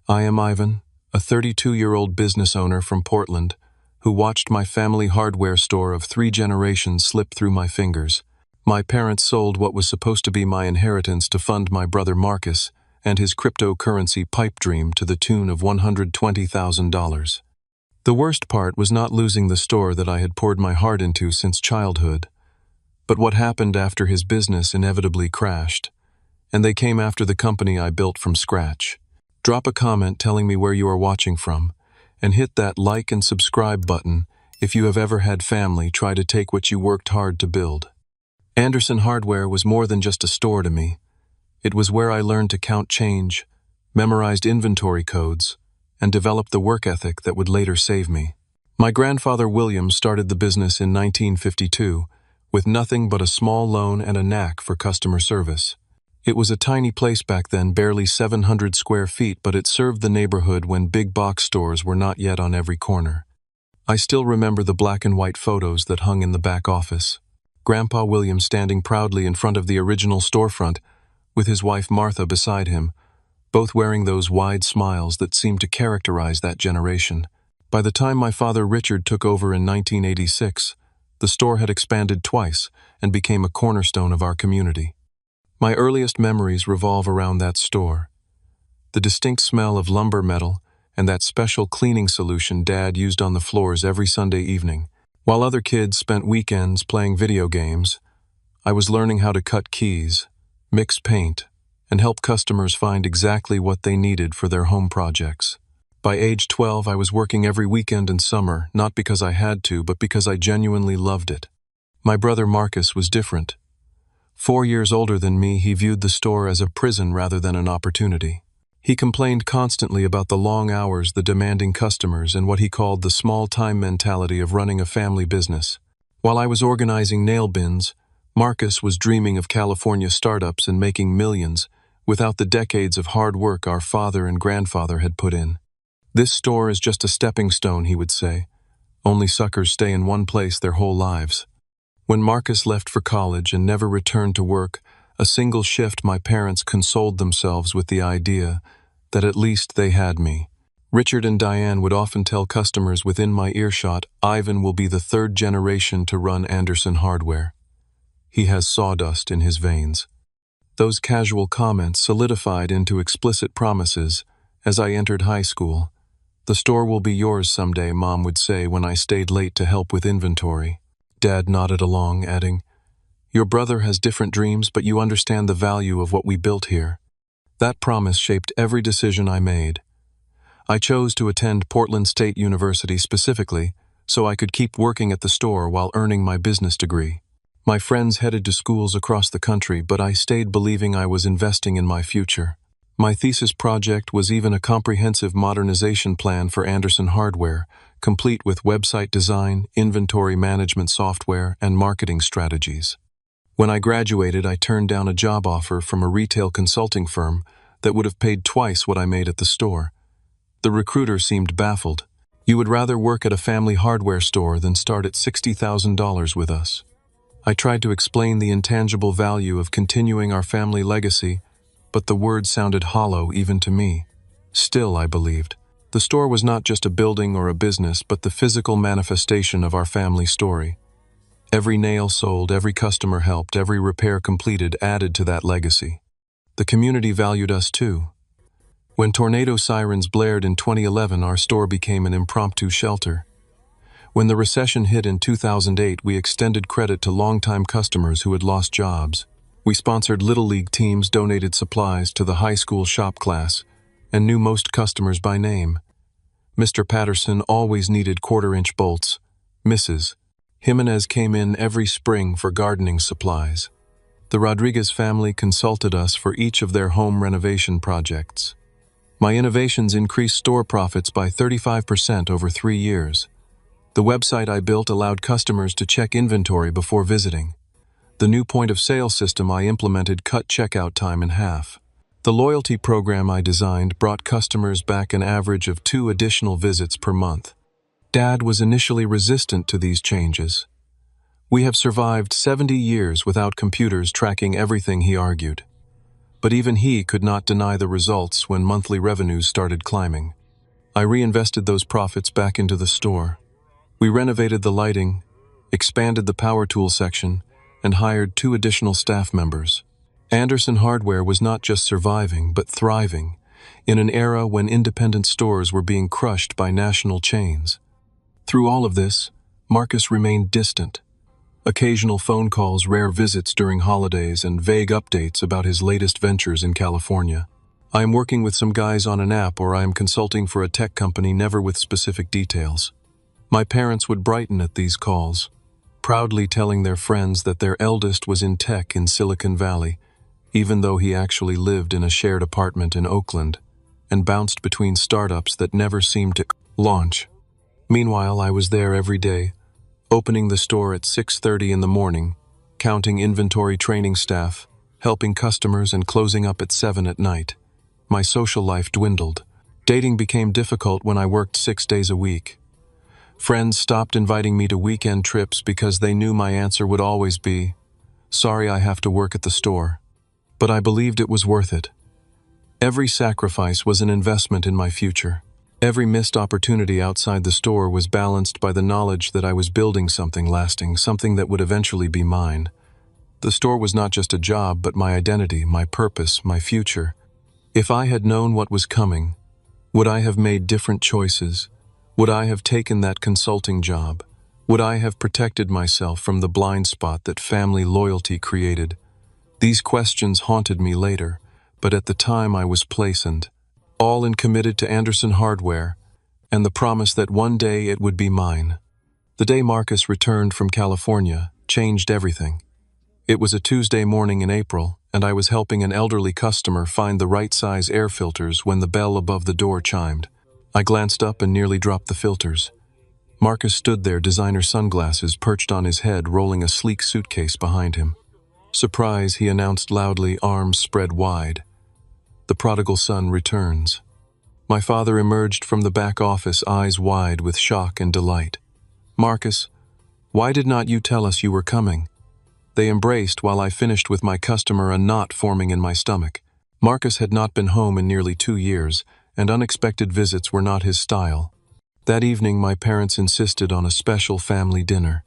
I am Ivan, a 32-year-old business owner from Portland, who watched my family hardware store of 3 generations slip through my fingers. My parents sold what was supposed to be my inheritance to fund my brother Marcus and his cryptocurrency pipe dream to the tune of $120,000. The worst part was not losing the store that I had poured my heart into since childhood, but what happened after his business inevitably crashed, and they came after the company I built from scratch. Drop a comment telling me where you are watching from, and hit that like and subscribe button if you have ever had family try to take what you worked hard to build. Anderson Hardware was more than just a store to me. It was where I learned to count change, memorized inventory codes, and developed the work ethic that would later save me. My grandfather William started the business in 1952 with nothing but a small loan and a knack for customer service. It was a tiny place back then, barely 700 square feet, but it served the neighborhood when big box stores were not yet on every corner. I still remember the black and white photos that hung in the back office. Grandpa William standing proudly in front of the original storefront, with his wife Martha beside him, both wearing those wide smiles that seemed to characterize that generation. By the time my father Richard took over in 1986, the store had expanded twice and became a cornerstone of our community. My earliest memories revolve around that store. The distinct smell of lumber metal and that special cleaning solution Dad used on the floors every Sunday evening. While other kids spent weekends playing video games, I was learning how to cut keys, mix paint, and help customers find exactly what they needed for their home projects. By age 12, I was working every weekend and summer, not because I had to, but because I genuinely loved it. My brother Marcus was different. 4 years older than me, he viewed the store as a prison rather than an opportunity. He complained constantly about the long hours, the demanding customers, and what he called the small-time mentality of running a family business. While I was organizing nail bins, Marcus was dreaming of California startups and making millions without the decades of hard work our father and grandfather had put in. "This store is just a stepping stone," he would say. "Only suckers stay in one place their whole lives." When Marcus left for college and never returned to work a single shift, my parents consoled themselves with the idea that at least they had me. Richard and Diane would often tell customers within my earshot, "Ivan will be the 3rd generation to run Anderson Hardware. He has sawdust in his veins." Those casual comments solidified into explicit promises as I entered high school. "The store will be yours someday," Mom would say when I stayed late to help with inventory. Dad nodded along, adding, "Your brother has different dreams, but you understand the value of what we built here." That promise shaped every decision I made. I chose to attend Portland State University specifically so I could keep working at the store while earning my business degree. My friends headed to schools across the country, but I stayed believing I was investing in my future. My thesis project was even a comprehensive modernization plan for Anderson Hardware, complete with website design, inventory management software, and marketing strategies. When I graduated, I turned down a job offer from a retail consulting firm that would have paid twice what I made at the store. The recruiter seemed baffled. "You would rather work at a family hardware store than start at $60,000 with us." I tried to explain the intangible value of continuing our family legacy, but the words sounded hollow even to me. Still, I believed. The store was not just a building or a business, but the physical manifestation of our family story. Every nail sold, every customer helped, every repair completed added to that legacy. The community valued us too. When tornado sirens blared in 2011, our store became an impromptu shelter. When the recession hit in 2008, we extended credit to longtime customers who had lost jobs. We sponsored Little League teams, donated supplies to the high school shop class, and knew most customers by name. Mr. Patterson always needed quarter-inch bolts. Mrs. Jimenez came in every spring for gardening supplies. The Rodriguez family consulted us for each of their home renovation projects. My innovations increased store profits by 35% over 3 years. The website I built allowed customers to check inventory before visiting. The new point-of-sale system I implemented cut checkout time in half. The loyalty program I designed brought customers back an average of 2 additional visits per month. Dad was initially resistant to these changes. "We have survived 70 years without computers tracking everything," he argued. But even he could not deny the results when monthly revenues started climbing. I reinvested those profits back into the store. We renovated the lighting, expanded the power tool section, and hired 2 additional staff members. Anderson Hardware was not just surviving, but thriving, in an era when independent stores were being crushed by national chains. Through all of this, Marcus remained distant. Occasional phone calls, rare visits during holidays, and vague updates about his latest ventures in California. I am working with some guys on an app, or I am consulting for a tech company, never with specific details. My parents would brighten at these calls, proudly telling their friends that their eldest was in tech in Silicon Valley, even though he actually lived in a shared apartment in Oakland and bounced between startups that never seemed to launch. Meanwhile, I was there every day, opening the store at 6:30 in the morning, counting inventory, training staff, helping customers, and closing up at 7 at night. My social life dwindled. Dating became difficult when I worked 6 days a week. Friends stopped inviting me to weekend trips because they knew my answer would always be, "Sorry, I have to work at the store." But I believed it was worth it. Every sacrifice was an investment in my future. Every missed opportunity outside the store was balanced by the knowledge that I was building something lasting, something that would eventually be mine. The store was not just a job, but my identity, my purpose, my future. If I had known what was coming, would I have made different choices? Would I have taken that consulting job? Would I have protected myself from the blind spot that family loyalty created? These questions haunted me later, but at the time I was placent, all in committed to Anderson Hardware, and the promise that one day it would be mine. The day Marcus returned from California changed everything. It was a Tuesday morning in April, and I was helping an elderly customer find the right size air filters when the bell above the door chimed. I glanced up and nearly dropped the filters. Marcus stood there, designer sunglasses perched on his head, rolling a sleek suitcase behind him. "Surprise," he announced loudly, arms spread wide. "The prodigal son returns." My father emerged from the back office, eyes wide with shock and delight. "Marcus, why did not you tell us you were coming?" They embraced while I finished with my customer, a knot forming in my stomach. Marcus had not been home in nearly 2 years, and unexpected visits were not his style. That evening, my parents insisted on a special family dinner.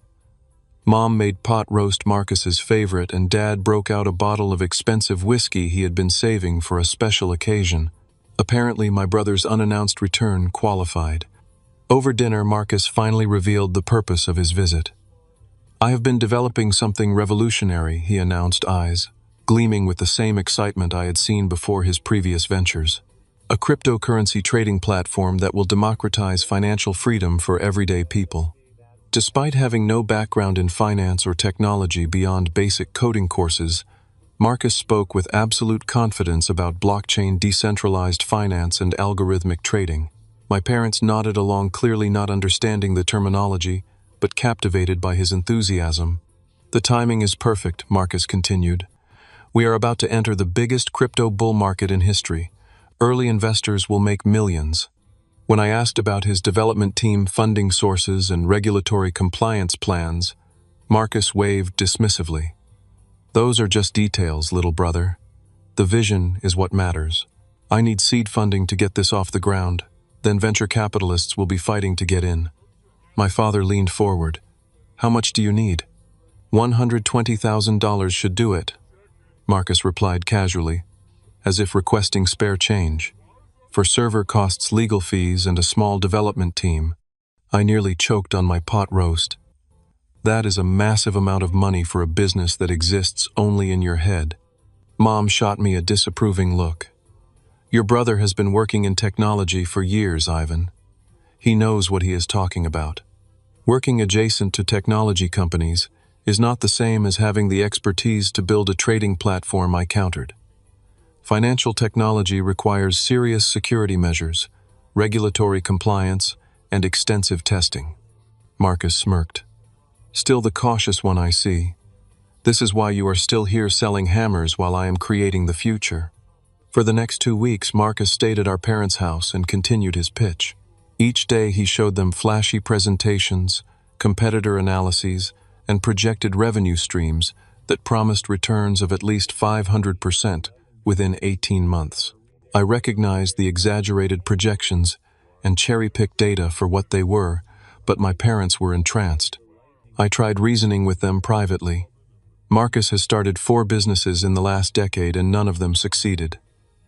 Mom made pot roast, Marcus's favorite, and Dad broke out a bottle of expensive whiskey he had been saving for a special occasion. Apparently, my brother's unannounced return qualified. Over dinner, Marcus finally revealed the purpose of his visit. "I have been developing something revolutionary," he announced, eyes gleaming with the same excitement I had seen before his previous ventures. "A cryptocurrency trading platform that will democratize financial freedom for everyday people." Despite having no background in finance or technology beyond basic coding courses, Marcus spoke with absolute confidence about blockchain, decentralized finance, and algorithmic trading. My parents nodded along, clearly not understanding the terminology, but captivated by his enthusiasm. "The timing is perfect," Marcus continued. "We are about to enter the biggest crypto bull market in history. Early investors will make millions." When I asked about his development team, funding sources, and regulatory compliance plans, Marcus waved dismissively. "Those are just details, little brother. The vision is what matters. I need seed funding to get this off the ground. Then venture capitalists will be fighting to get in." My father leaned forward. "How much do you need?" $120,000 should do it," Marcus replied casually, as if requesting spare change. "For server costs, legal fees, and a small development team." I nearly choked on my pot roast. That is a massive amount of money for a business that exists only in your head. Mom shot me a disapproving look. "Your brother has been working in technology for years, Ivan. He knows what he is talking about. Working adjacent to technology companies is not the same as having the expertise to build a trading platform," I countered. "Financial technology requires serious security measures, regulatory compliance, and extensive testing." Marcus smirked. "Still the cautious one, I see. This is why you are still here selling hammers while I am creating the future." For the next 2 weeks, Marcus stayed at our parents' house and continued his pitch. Each day he showed them flashy presentations, competitor analyses, and projected revenue streams that promised returns of at least 500% within 18 months. I recognized the exaggerated projections and cherry-picked data for what they were, but my parents were entranced. I tried reasoning with them privately. Marcus has started 4 businesses in the last decade and none of them succeeded.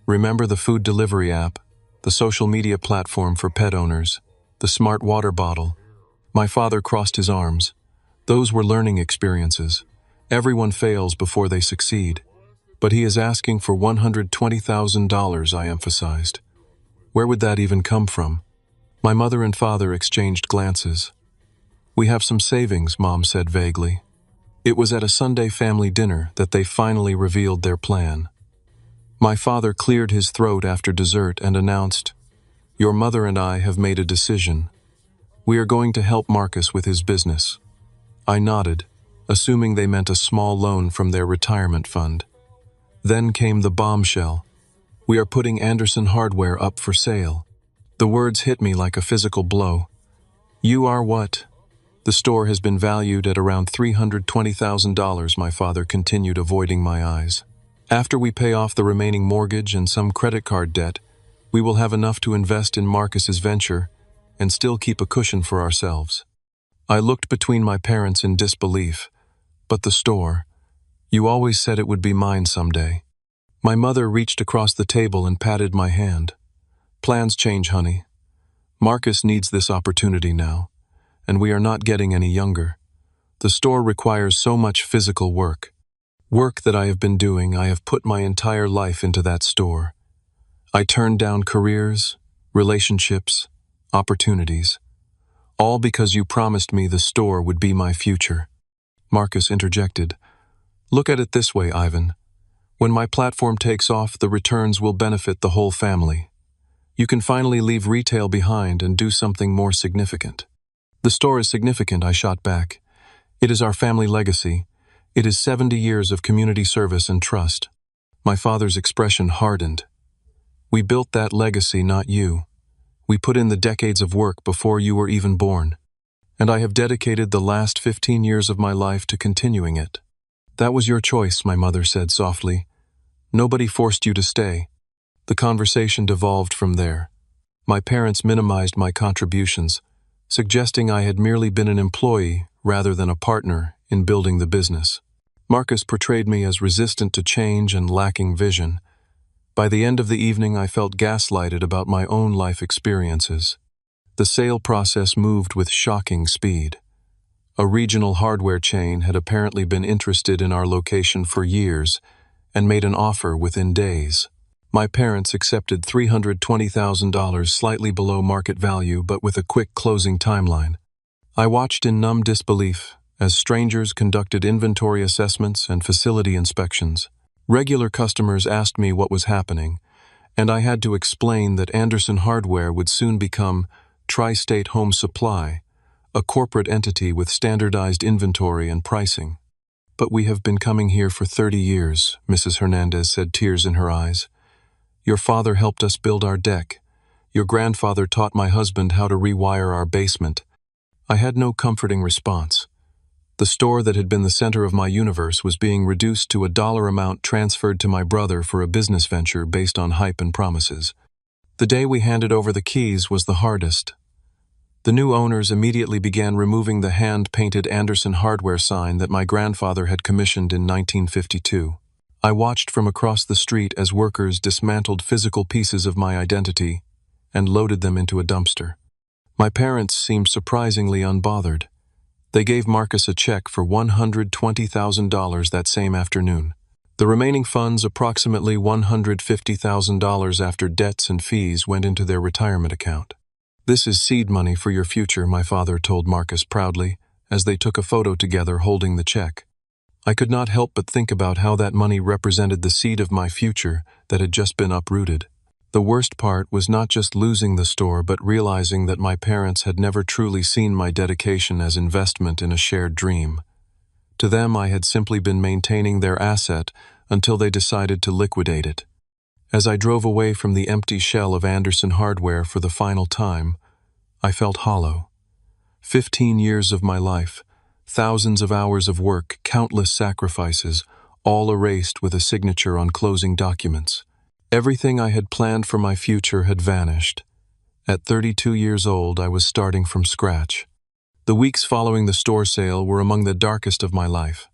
Remember the food delivery app, the social media platform for pet owners, the smart water bottle? My father crossed his arms. Those were learning experiences. Everyone fails before they succeed. But he is asking for $120,000, I emphasized. Where would that even come from? My mother and father exchanged glances. We have some savings, Mom said vaguely. It was at a Sunday family dinner that they finally revealed their plan. My father cleared his throat after dessert and announced, "Your mother and I have made a decision. We are going to help Marcus with his business." I nodded, assuming they meant a small loan from their retirement fund. Then came the bombshell. "We are putting Anderson Hardware up for sale." The words hit me like a physical blow. "You are what?" "The store has been valued at around $320,000, my father continued, avoiding my eyes. "After we pay off the remaining mortgage and some credit card debt, we will have enough to invest in Marcus's venture and still keep a cushion for ourselves." I looked between my parents in disbelief. "But the store? You always said it would be mine someday." My mother reached across the table and patted my hand. "Plans change, honey. Marcus needs this opportunity now, and we are not getting any younger. The store requires so much physical work. Work that I have been doing. I have put my entire life into that store. I turned down careers, relationships, opportunities, all because you promised me the store would be my future." Marcus interjected. "Look at it this way, Ivan. When my platform takes off, the returns will benefit the whole family. You can finally leave retail behind and do something more significant." "The store is significant," I shot back. "It is our family legacy. It is 70 years of community service and trust." My father's expression hardened. "We built that legacy, not you. We put in the decades of work before you were even born. And I have dedicated the last 15 years of my life to continuing it." "That was your choice," my mother said softly. "Nobody forced you to stay." The conversation devolved from there. My parents minimized my contributions, suggesting I had merely been an employee rather than a partner in building the business. Marcus portrayed me as resistant to change and lacking vision. By the end of the evening, I felt gaslighted about my own life experiences. The sale process moved with shocking speed. A regional hardware chain had apparently been interested in our location for years and made an offer within days. My parents accepted $320,000, slightly below market value but with a quick closing timeline. I watched in numb disbelief as strangers conducted inventory assessments and facility inspections. Regular customers asked me what was happening, and I had to explain that Anderson Hardware would soon become Tri-State Home Supply, a corporate entity with standardized inventory and pricing. "But we have been coming here for 30 years, Mrs. Hernandez said, tears in her eyes. "Your father helped us build our deck. Your grandfather taught my husband how to rewire our basement." I had no comforting response. The store that had been the center of my universe was being reduced to a dollar amount transferred to my brother for a business venture based on hype and promises. The day we handed over the keys was the hardest. The new owners immediately began removing the hand-painted Anderson Hardware sign that my grandfather had commissioned in 1952. I watched from across the street as workers dismantled physical pieces of my identity and loaded them into a dumpster. My parents seemed surprisingly unbothered. They gave Marcus a check for $120,000 that same afternoon. The remaining funds, approximately $150,000 after debts and fees, went into their retirement account. "This is seed money for your future," my father told Marcus proudly, as they took a photo together holding the check. I could not help but think about how that money represented the seed of my future that had just been uprooted. The worst part was not just losing the store, but realizing that my parents had never truly seen my dedication as investment in a shared dream. To them, I had simply been maintaining their asset until they decided to liquidate it. As I drove away from the empty shell of Anderson Hardware for the final time, I felt hollow. 15 years of my life, thousands of hours of work, countless sacrifices, all erased with a signature on closing documents. Everything I had planned for my future had vanished. At 32 years old, I was starting from scratch. The weeks following the store sale were among the darkest of my life.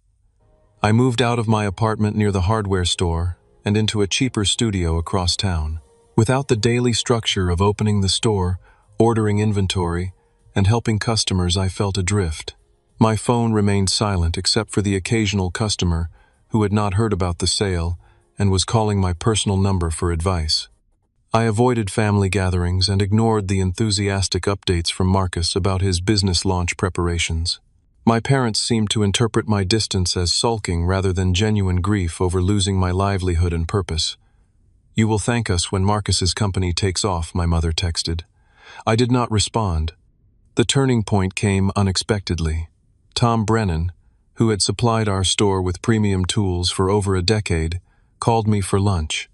I moved out of my apartment near the hardware store and into a cheaper studio across town. Without the daily structure of opening the store, ordering inventory, and helping customers, I felt adrift. My phone remained silent except for the occasional customer who had not heard about the sale and was calling my personal number for advice. I avoided family gatherings and ignored the enthusiastic updates from Marcus about his business launch preparations. My parents seemed to interpret my distance as sulking rather than genuine grief over losing my livelihood and purpose. "You will thank us when Marcus's company takes off," my mother texted. I did not respond. The turning point came unexpectedly. Tom Brennan, who had supplied our store with premium tools for over a decade, called me for lunch.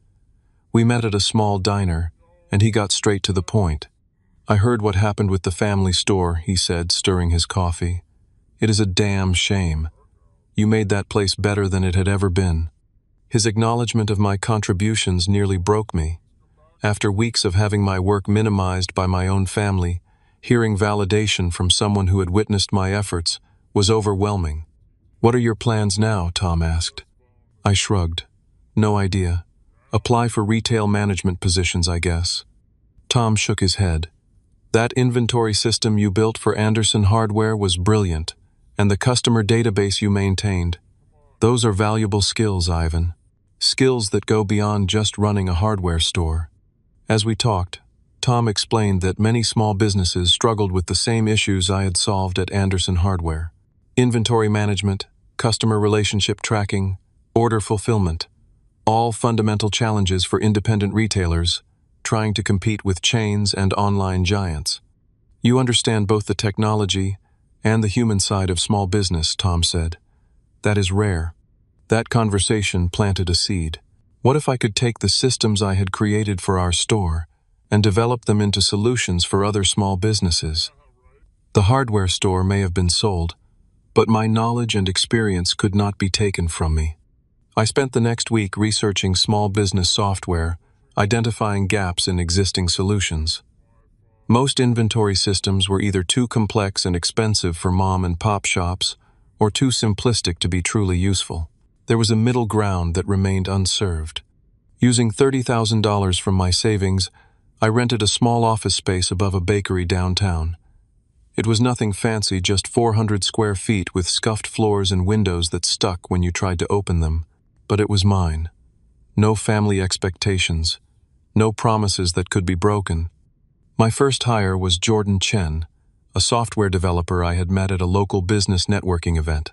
We met at a small diner, and he got straight to the point. "I heard what happened with the family store," he said, stirring his coffee. "It is a damn shame. You made that place better than it had ever been." His acknowledgement of my contributions nearly broke me. After weeks of having my work minimized by my own family, hearing validation from someone who had witnessed my efforts was overwhelming. "What are your plans now?" Tom asked. I shrugged. "No idea. Apply for retail management positions, I guess." Tom shook his head. "That inventory system you built for Anderson Hardware was brilliant, and the customer database you maintained. Those are valuable skills, Ivan. Skills that go beyond just running a hardware store." As we talked, Tom explained that many small businesses struggled with the same issues I had solved at Anderson Hardware. Inventory management, customer relationship tracking, order fulfillment. All fundamental challenges for independent retailers trying to compete with chains and online giants. "You understand both the technology and the human side of small business," Tom said. "That is rare." That conversation planted a seed. What if I could take the systems I had created for our store and develop them into solutions for other small businesses? The hardware store may have been sold, but my knowledge and experience could not be taken from me. I spent the next week researching small business software, identifying gaps in existing solutions. Most inventory systems were either too complex and expensive for mom and pop shops or too simplistic to be truly useful. There was a middle ground that remained unserved. Using $30,000 from my savings, I rented a small office space above a bakery downtown. It was nothing fancy, just 400 square feet with scuffed floors and windows that stuck when you tried to open them. But it was mine. No family expectations. No promises that could be broken. My first hire was Jordan Chen, a software developer I had met at a local business networking event.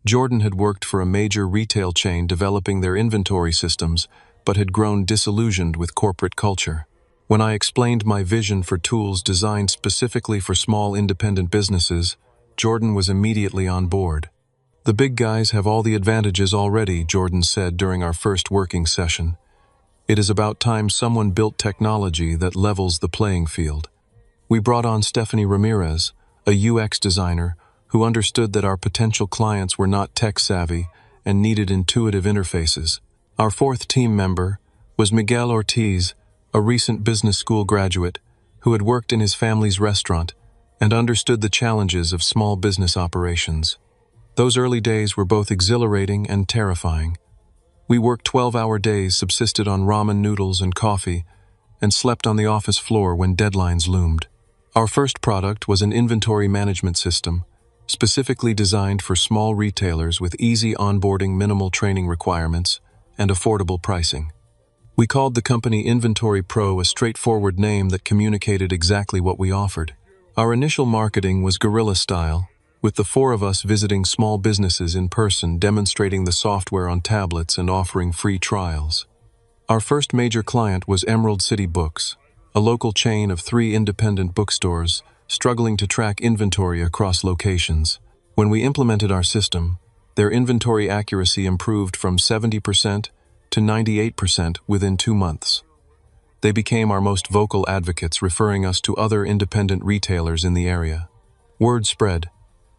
Jordan had worked for a major retail chain developing their inventory systems, but had grown disillusioned with corporate culture. When I explained my vision for tools designed specifically for small independent businesses, Jordan was immediately on board. "The big guys have all the advantages already," Jordan said during our first working session. "It is about time someone built technology that levels the playing field." We brought on Stephanie Ramirez, a UX designer, who understood that our potential clients were not tech-savvy and needed intuitive interfaces. Our fourth team member was Miguel Ortiz, a recent business school graduate who had worked in his family's restaurant and understood the challenges of small business operations. Those early days were both exhilarating and terrifying. We worked 12-hour days, subsisted on ramen noodles and coffee, and slept on the office floor when deadlines loomed. Our first product was an inventory management system, specifically designed for small retailers with easy onboarding, minimal training requirements, and affordable pricing. We called the company Inventory Pro, a straightforward name that communicated exactly what we offered. Our initial marketing was guerrilla style, with the four of us visiting small businesses in person, demonstrating the software on tablets and offering free trials. Our first major client was Emerald City Books, a local chain of 3 independent bookstores struggling to track inventory across locations. When we implemented our system, their inventory accuracy improved from 70% to 98% within 2 months. They became our most vocal advocates, referring us to other independent retailers in the area. Word spread.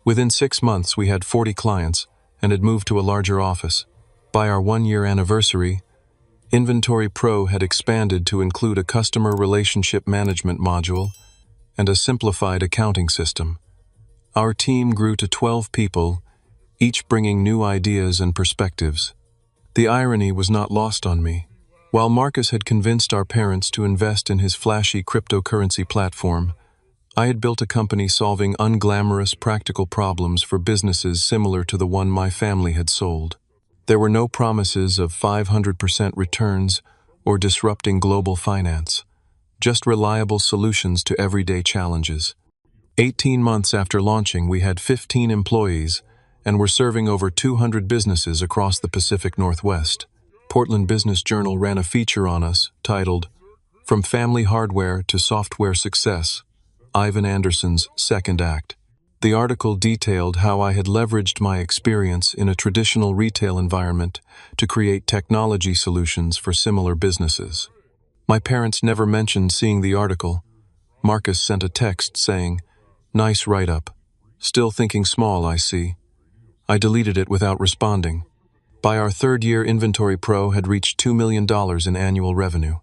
Within 6 months, we had 40 clients and had moved to a larger office. By our 1-year anniversary, Inventory Pro had expanded to include a customer relationship management module and a simplified accounting system. Our team grew to 12 people, each bringing new ideas and perspectives. The irony was not lost on me. While Marcus had convinced our parents to invest in his flashy cryptocurrency platform, I had built a company solving unglamorous practical problems for businesses similar to the one my family had sold. There were no promises of 500% returns or disrupting global finance, just reliable solutions to everyday challenges. 18 months after launching, we had 15 employees and were serving over 200 businesses across the Pacific Northwest. Portland Business Journal ran a feature on us titled, "From Family Hardware to Software Success, Ivan Anderson's Second Act." The article detailed how I had leveraged my experience in a traditional retail environment to create technology solutions for similar businesses. My parents never mentioned seeing the article. Marcus sent a text saying, "Nice write-up. Still thinking small, I see." I deleted it without responding. By our 3rd year, Inventory Pro had reached $2 million in annual revenue.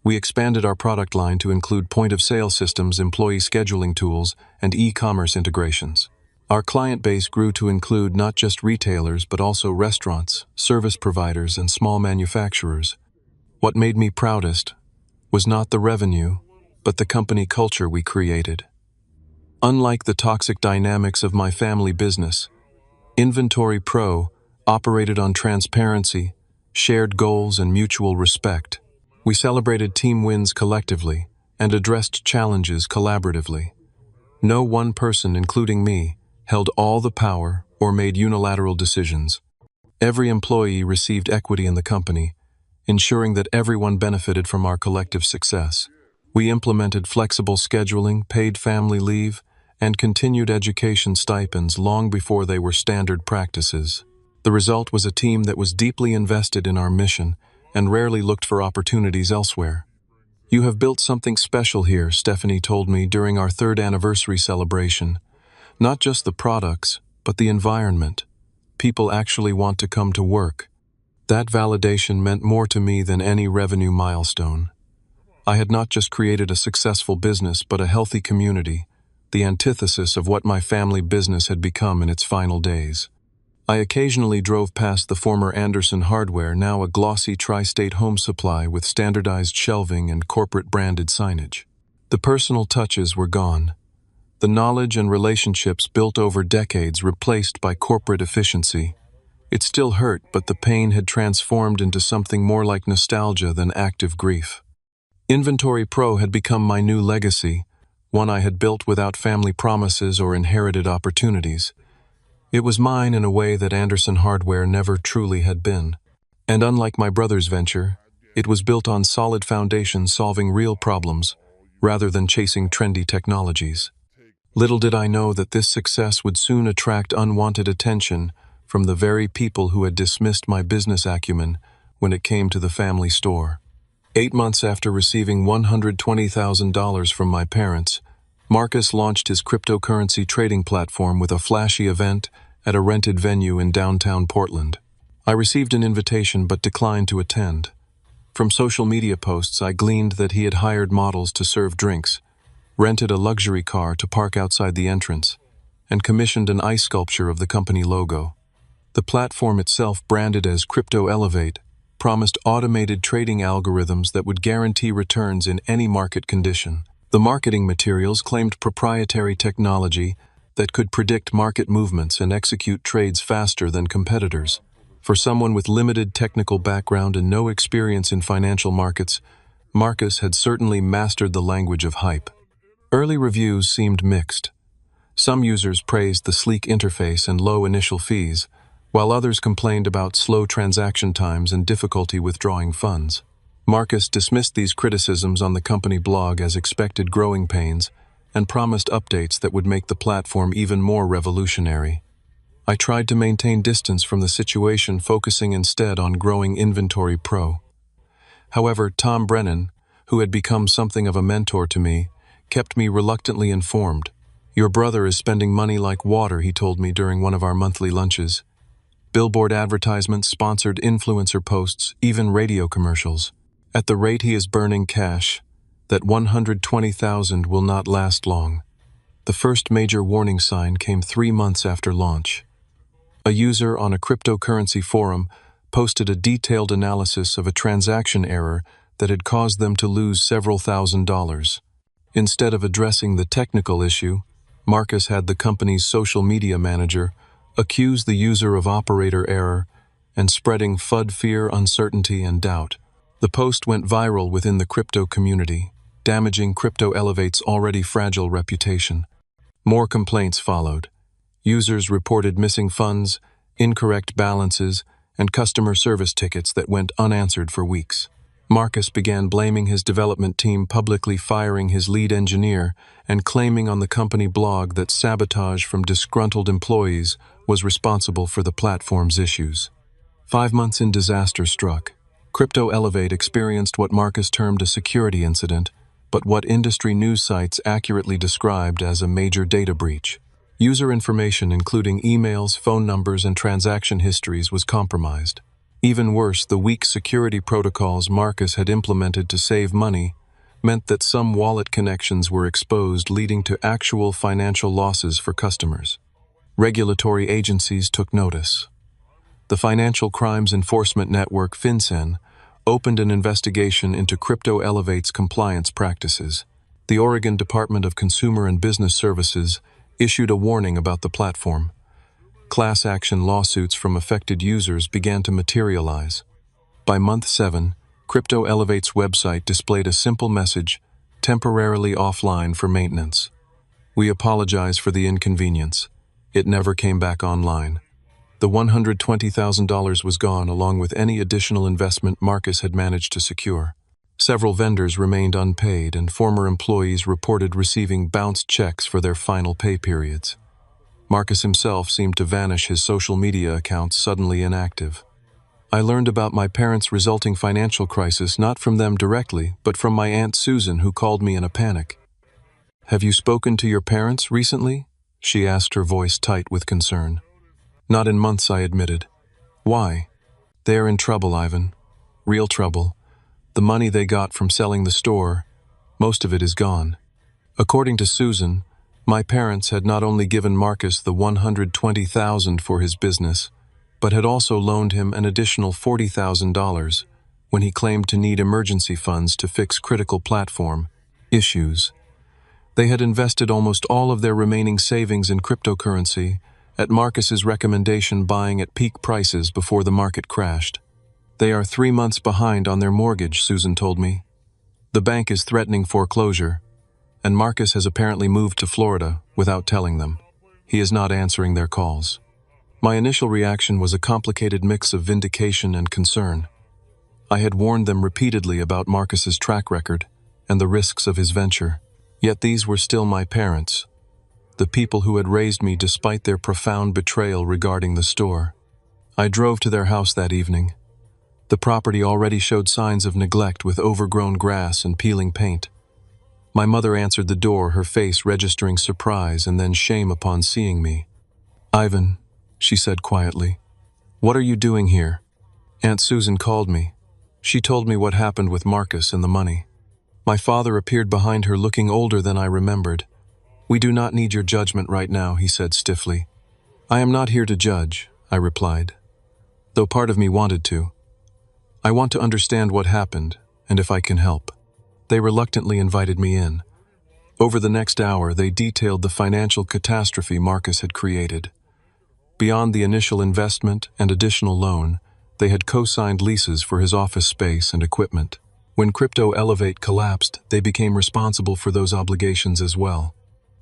We expanded our product line to include point-of-sale systems, employee scheduling tools, and e-commerce integrations. Our client base grew to include not just retailers but also restaurants, service providers, and small manufacturers. What made me proudest was not the revenue, but the company culture we created. Unlike the toxic dynamics of my family business, Inventory Pro operated on transparency, shared goals, and mutual respect. We celebrated team wins collectively and addressed challenges collaboratively. No one person, including me, held all the power or made unilateral decisions. Every employee received equity in the company, ensuring that everyone benefited from our collective success. We implemented flexible scheduling, paid family leave, and continued education stipends long before they were standard practices. The result was a team that was deeply invested in our mission and rarely looked for opportunities elsewhere. "You have built something special here," Stephanie told me during our 3rd anniversary celebration. "Not just the products, but the environment. People actually want to come to work." That validation meant more to me than any revenue milestone. I had not just created a successful business, but a healthy community, the antithesis of what my family business had become in its final days. I occasionally drove past the former Anderson Hardware, now a glossy tri-state home supply with standardized shelving and corporate-branded signage. The personal touches were gone. The knowledge and relationships built over decades replaced by corporate efficiency. It still hurt, but the pain had transformed into something more like nostalgia than active grief. Inventory Pro had become my new legacy, one I had built without family promises or inherited opportunities. It was mine in a way that Anderson Hardware never truly had been. And unlike my brother's venture, it was built on solid foundations, solving real problems, rather than chasing trendy technologies. Little did I know that this success would soon attract unwanted attention from the very people who had dismissed my business acumen when it came to the family store. 8 months after receiving $120,000 from my parents, Marcus launched his cryptocurrency trading platform with a flashy event at a rented venue in downtown Portland. I received an invitation but declined to attend. From social media posts, I gleaned that he had hired models to serve drinks, rented a luxury car to park outside the entrance, and commissioned an ice sculpture of the company logo. The platform itself, branded as Crypto Elevate, promised automated trading algorithms that would guarantee returns in any market condition. The marketing materials claimed proprietary technology that could predict market movements and execute trades faster than competitors. For someone with limited technical background and no experience in financial markets, Marcus had certainly mastered the language of hype. Early reviews seemed mixed. Some users praised the sleek interface and low initial fees, while others complained about slow transaction times and difficulty withdrawing funds. Marcus dismissed these criticisms on the company blog as expected growing pains and promised updates that would make the platform even more revolutionary. I tried to maintain distance from the situation, focusing instead on growing Inventory Pro. However, Tom Brennan, who had become something of a mentor to me, kept me reluctantly informed. "Your brother is spending money like water," he told me during one of our monthly lunches. Billboard advertisements, sponsored influencer posts, even radio commercials. At the rate he is burning cash, that 120,000 will not last long. The first major warning sign came 3 months after launch. A user on a cryptocurrency forum posted a detailed analysis of a transaction error that had caused them to lose several $1,000s. Instead of addressing the technical issue, Marcus had the company's social media manager accuse the user of operator error and spreading FUD fear, uncertainty, and doubt. The post went viral within the crypto community, damaging Crypto Elevate's already fragile reputation. More complaints followed. Users reported missing funds, incorrect balances, and customer service tickets that went unanswered for weeks. Marcus began blaming his development team, publicly firing his lead engineer and claiming on the company blog that sabotage from disgruntled employees was responsible for the platform's issues. 5 months in, disaster struck. Crypto Elevate experienced what Marcus termed a security incident, but what industry news sites accurately described as a major data breach. User information, including emails, phone numbers, and transaction histories, was compromised. Even worse, the weak security protocols Marcus had implemented to save money meant that some wallet connections were exposed, leading to actual financial losses for customers. Regulatory agencies took notice. The Financial Crimes Enforcement Network, FinCEN, opened an investigation into Crypto Elevate's compliance practices. The Oregon Department of Consumer and Business Services issued a warning about the platform. Class action lawsuits from affected users began to materialize. By month 7, Crypto Elevate's website displayed a simple message, temporarily offline for maintenance. We apologize for the inconvenience. It never came back online. The $120,000 was gone, along with any additional investment Marcus had managed to secure. Several vendors remained unpaid, and former employees reported receiving bounced checks for their final pay periods. Marcus himself seemed to vanish, his social media accounts suddenly inactive. I learned about my parents' resulting financial crisis not from them directly, but from my Aunt Susan, who called me in a panic. "Have you spoken to your parents recently?" she asked, her voice tight with concern. "Not in months," I admitted. "Why?" "They are in trouble, Ivan. Real trouble. The money they got from selling the store, most of it is gone." According to Susan, my parents had not only given Marcus the $120,000 for his business, but had also loaned him an additional $40,000 when he claimed to need emergency funds to fix critical platform issues. They had invested almost all of their remaining savings in cryptocurrency, at Marcus's recommendation, buying at peak prices before the market crashed. "They are 3 months behind on their mortgage," Susan told me. "The bank is threatening foreclosure, and Marcus has apparently moved to Florida without telling them. He is not answering their calls." My initial reaction was a complicated mix of vindication and concern. I had warned them repeatedly about Marcus's track record and the risks of his venture. Yet these were still my parents, the people who had raised me despite their profound betrayal regarding the store. I drove to their house that evening. The property already showed signs of neglect, with overgrown grass and peeling paint. My mother answered the door, her face registering surprise and then shame upon seeing me. "Ivan," she said quietly, "what are you doing here?" Aunt Susan called me. She told me what happened with Marcus and the money. My father appeared behind her, looking older than I remembered. "We do not need your judgment right now," he said stiffly. "I am not here to judge," I replied, though part of me wanted to. "I want to understand what happened, and if I can help." They reluctantly invited me in. Over the next hour, they detailed the financial catastrophe Marcus had created. Beyond the initial investment and additional loan, they had co-signed leases for his office space and equipment. When Crypto Elevate collapsed, they became responsible for those obligations as well.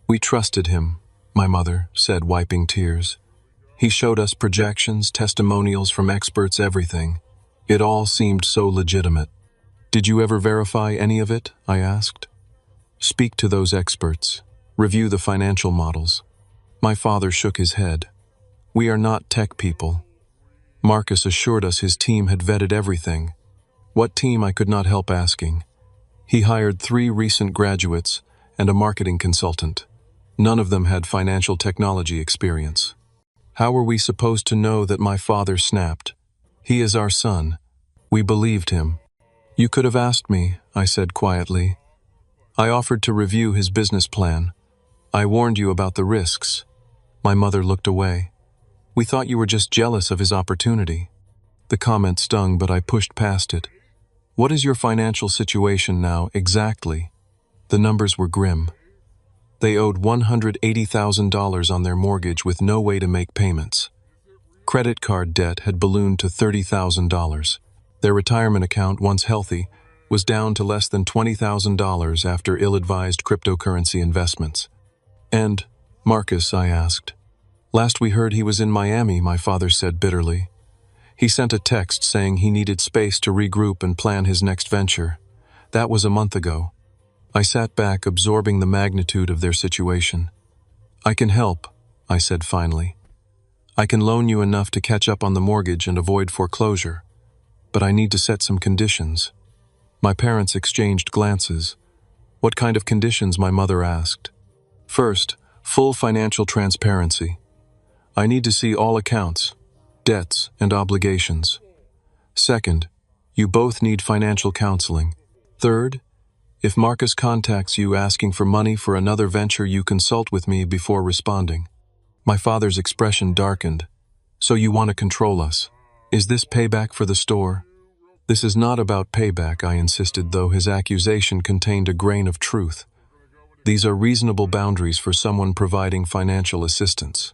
"We trusted him," my mother said, wiping tears. "He showed us projections, testimonials from experts, everything. It all seemed so legitimate." "Did you ever verify any of it?" I asked. "Speak to those experts. Review the financial models." My father shook his head. "We are not tech people." Marcus assured us his team had vetted everything. What team, I could not help asking. He hired 3 recent graduates and a marketing consultant. None of them had financial technology experience. How were we supposed to know that my father snapped? He is our son. We believed him. You could have asked me, I said quietly. I offered to review his business plan. I warned you about the risks. My mother looked away. We thought you were just jealous of his opportunity. The comment stung, but I pushed past it. What is your financial situation now, exactly? The numbers were grim. They owed $180,000 on their mortgage with no way to make payments. Credit card debt had ballooned to $30,000. Their retirement account, once healthy, was down to less than $20,000 after ill-advised cryptocurrency investments. And, Marcus, I asked. Last we heard he was in Miami, my father said bitterly. He sent a text saying he needed space to regroup and plan his next venture. That was a month ago. I sat back, absorbing the magnitude of their situation. I can help, I said finally. I can loan you enough to catch up on the mortgage and avoid foreclosure. But I need to set some conditions. My parents exchanged glances. What kind of conditions, my mother asked. First, full financial transparency. I need to see all accounts, debts, and obligations. Second, you both need financial counseling. Third, if Marcus contacts you asking for money for another venture, you consult with me before responding. My father's expression darkened. So you want to control us? Is this payback for the store? This is not about payback, I insisted, though his accusation contained a grain of truth. These are reasonable boundaries for someone providing financial assistance.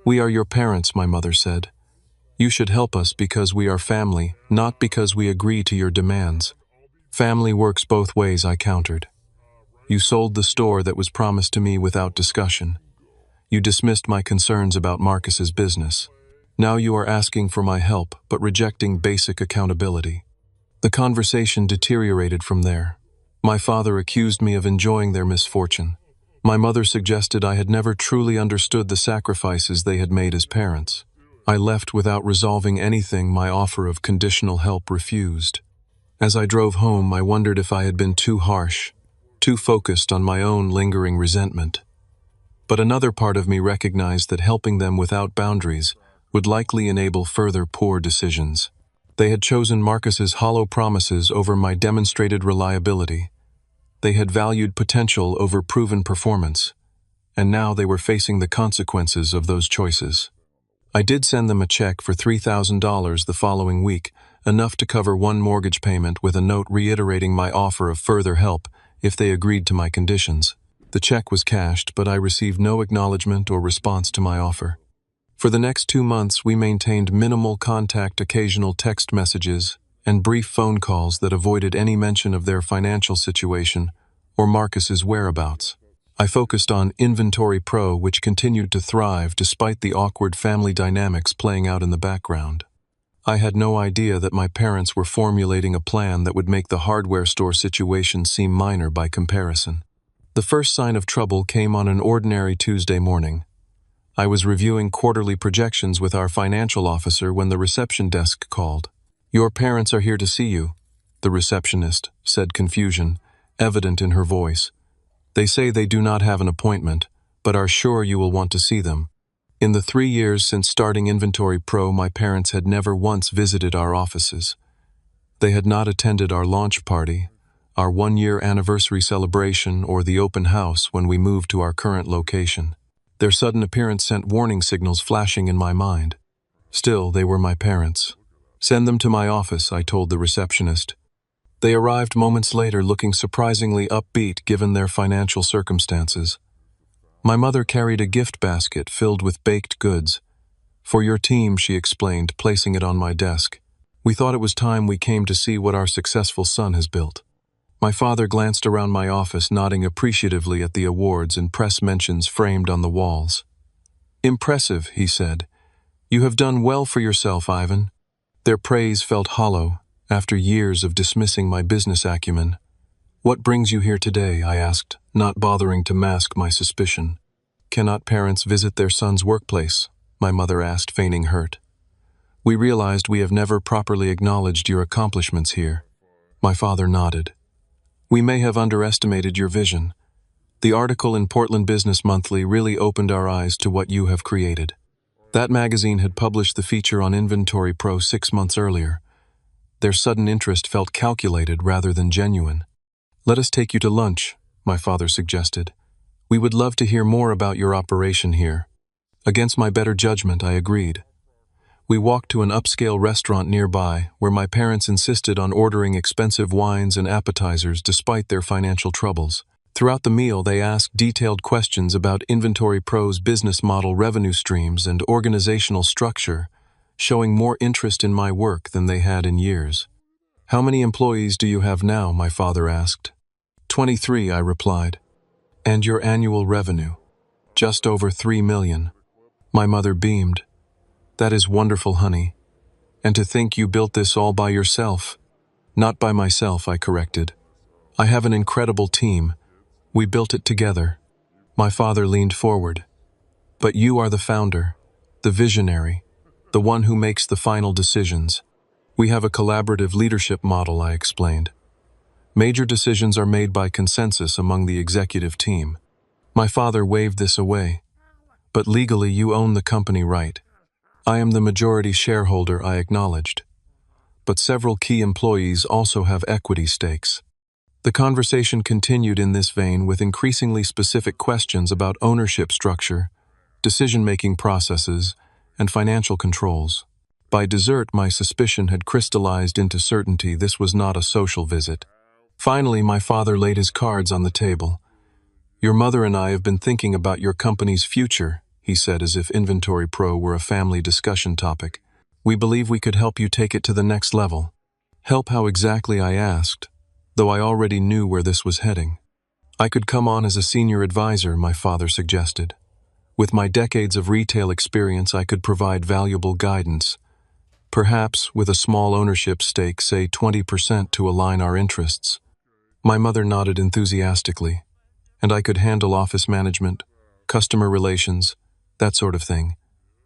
We are your parents, my mother said. You should help us because we are family, not because we agree to your demands. Family works both ways, I countered. You sold the store that was promised to me without discussion. You dismissed my concerns about Marcus's business. Now you are asking for my help, but rejecting basic accountability. The conversation deteriorated from there. My father accused me of enjoying their misfortune. My mother suggested I had never truly understood the sacrifices they had made as parents. I left without resolving anything my offer of conditional help refused. As I drove home, I wondered if I had been too harsh, too focused on my own lingering resentment. But another part of me recognized that helping them without boundaries would likely enable further poor decisions. They had chosen Marcus's hollow promises over my demonstrated reliability. They had valued potential over proven performance, and now they were facing the consequences of those choices. I did send them a check for $3,000 the following week, enough to cover one mortgage payment, with a note reiterating my offer of further help if they agreed to my conditions. The check was cashed, but I received no acknowledgement or response to my offer. For the next 2 months, we maintained minimal contact, occasional text messages, and brief phone calls that avoided any mention of their financial situation or Marcus's whereabouts. I focused on Inventory Pro, which continued to thrive despite the awkward family dynamics playing out in the background. I had no idea that my parents were formulating a plan that would make the hardware store situation seem minor by comparison. The first sign of trouble came on an ordinary Tuesday morning. I was reviewing quarterly projections with our financial officer when the reception desk called. "Your parents are here to see you," the receptionist said, confusion evident in her voice. "They say they do not have an appointment, but are sure you will want to see them." In the 3 years since starting Inventory Pro, my parents had never once visited our offices. They had not attended our launch party, our 1-year anniversary celebration, or the open house when we moved to our current location. Their sudden appearance sent warning signals flashing in my mind. Still, they were my parents. "Send them to my office," I told the receptionist. They arrived moments later, looking surprisingly upbeat given their financial circumstances. My mother carried a gift basket filled with baked goods. "For your team," she explained, placing it on my desk. "We thought it was time we came to see what our successful son has built." My father glanced around my office, nodding appreciatively at the awards and press mentions framed on the walls. "Impressive," he said. "You have done well for yourself, Ivan." Their praise felt hollow after years of dismissing my business acumen. "What brings you here today?" I asked, not bothering to mask my suspicion. "Cannot parents visit their son's workplace?" my mother asked, feigning hurt. "We realized we have never properly acknowledged your accomplishments here." My father nodded. "We may have underestimated your vision. The article in Portland Business Monthly really opened our eyes to what you have created." That magazine had published the feature on Inventory Pro 6 months earlier. Their sudden interest felt calculated rather than genuine. "Let us take you to lunch," my father suggested. "We would love to hear more about your operation here." Against my better judgment, I agreed. We walked to an upscale restaurant nearby, where my parents insisted on ordering expensive wines and appetizers despite their financial troubles. Throughout the meal, they asked detailed questions about Inventory Pro's business model, revenue streams, and organizational structure, showing more interest in my work than they had in years. "How many employees do you have now?" my father asked. 23, I replied. "And your annual revenue?" "Just over 3 million. My mother beamed. "That is wonderful, honey. And to think you built this all by yourself." "Not by myself," I corrected. "I have an incredible team. We built it together." My father leaned forward. "But you are the founder, the visionary, the one who makes the final decisions. We have a collaborative leadership model," I explained. "Major decisions are made by consensus among the executive team." My father waved this away. "But legally you own the company, right?" "I am the majority shareholder," I acknowledged. "But several key employees also have equity stakes." The conversation continued in this vein with increasingly specific questions about ownership structure, decision-making processes, and financial controls. By dessert, my suspicion had crystallized into certainty this was not a social visit. Finally, my father laid his cards on the table. "Your mother and I have been thinking about your company's future," he said, as if Inventory Pro were a family discussion topic. "We believe we could help you take it to the next level." "Help how exactly?" I asked, though I already knew where this was heading. "I could come on as a senior advisor," my father suggested. "With my decades of retail experience, I could provide valuable guidance. Perhaps with a small ownership stake, say 20%, to align our interests." My mother nodded enthusiastically. "And I could handle office management, customer relations, that sort of thing.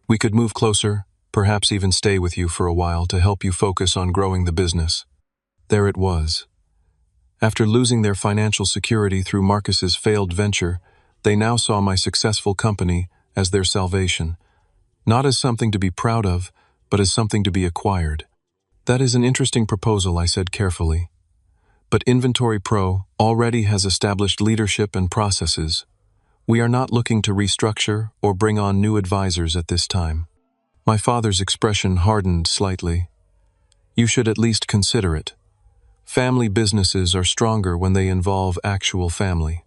We could move closer, perhaps even stay with you for a while to help you focus on growing the business." There it was. After losing their financial security through Marcus's failed venture, they now saw my successful company as their salvation. Not as something to be proud of, but as something to be acquired. "That is an interesting proposal," I said carefully. "But Inventory Pro already has established leadership and processes. We are not looking to restructure or bring on new advisors at this time." My father's expression hardened slightly. "You should at least consider it. Family businesses are stronger when they involve actual family."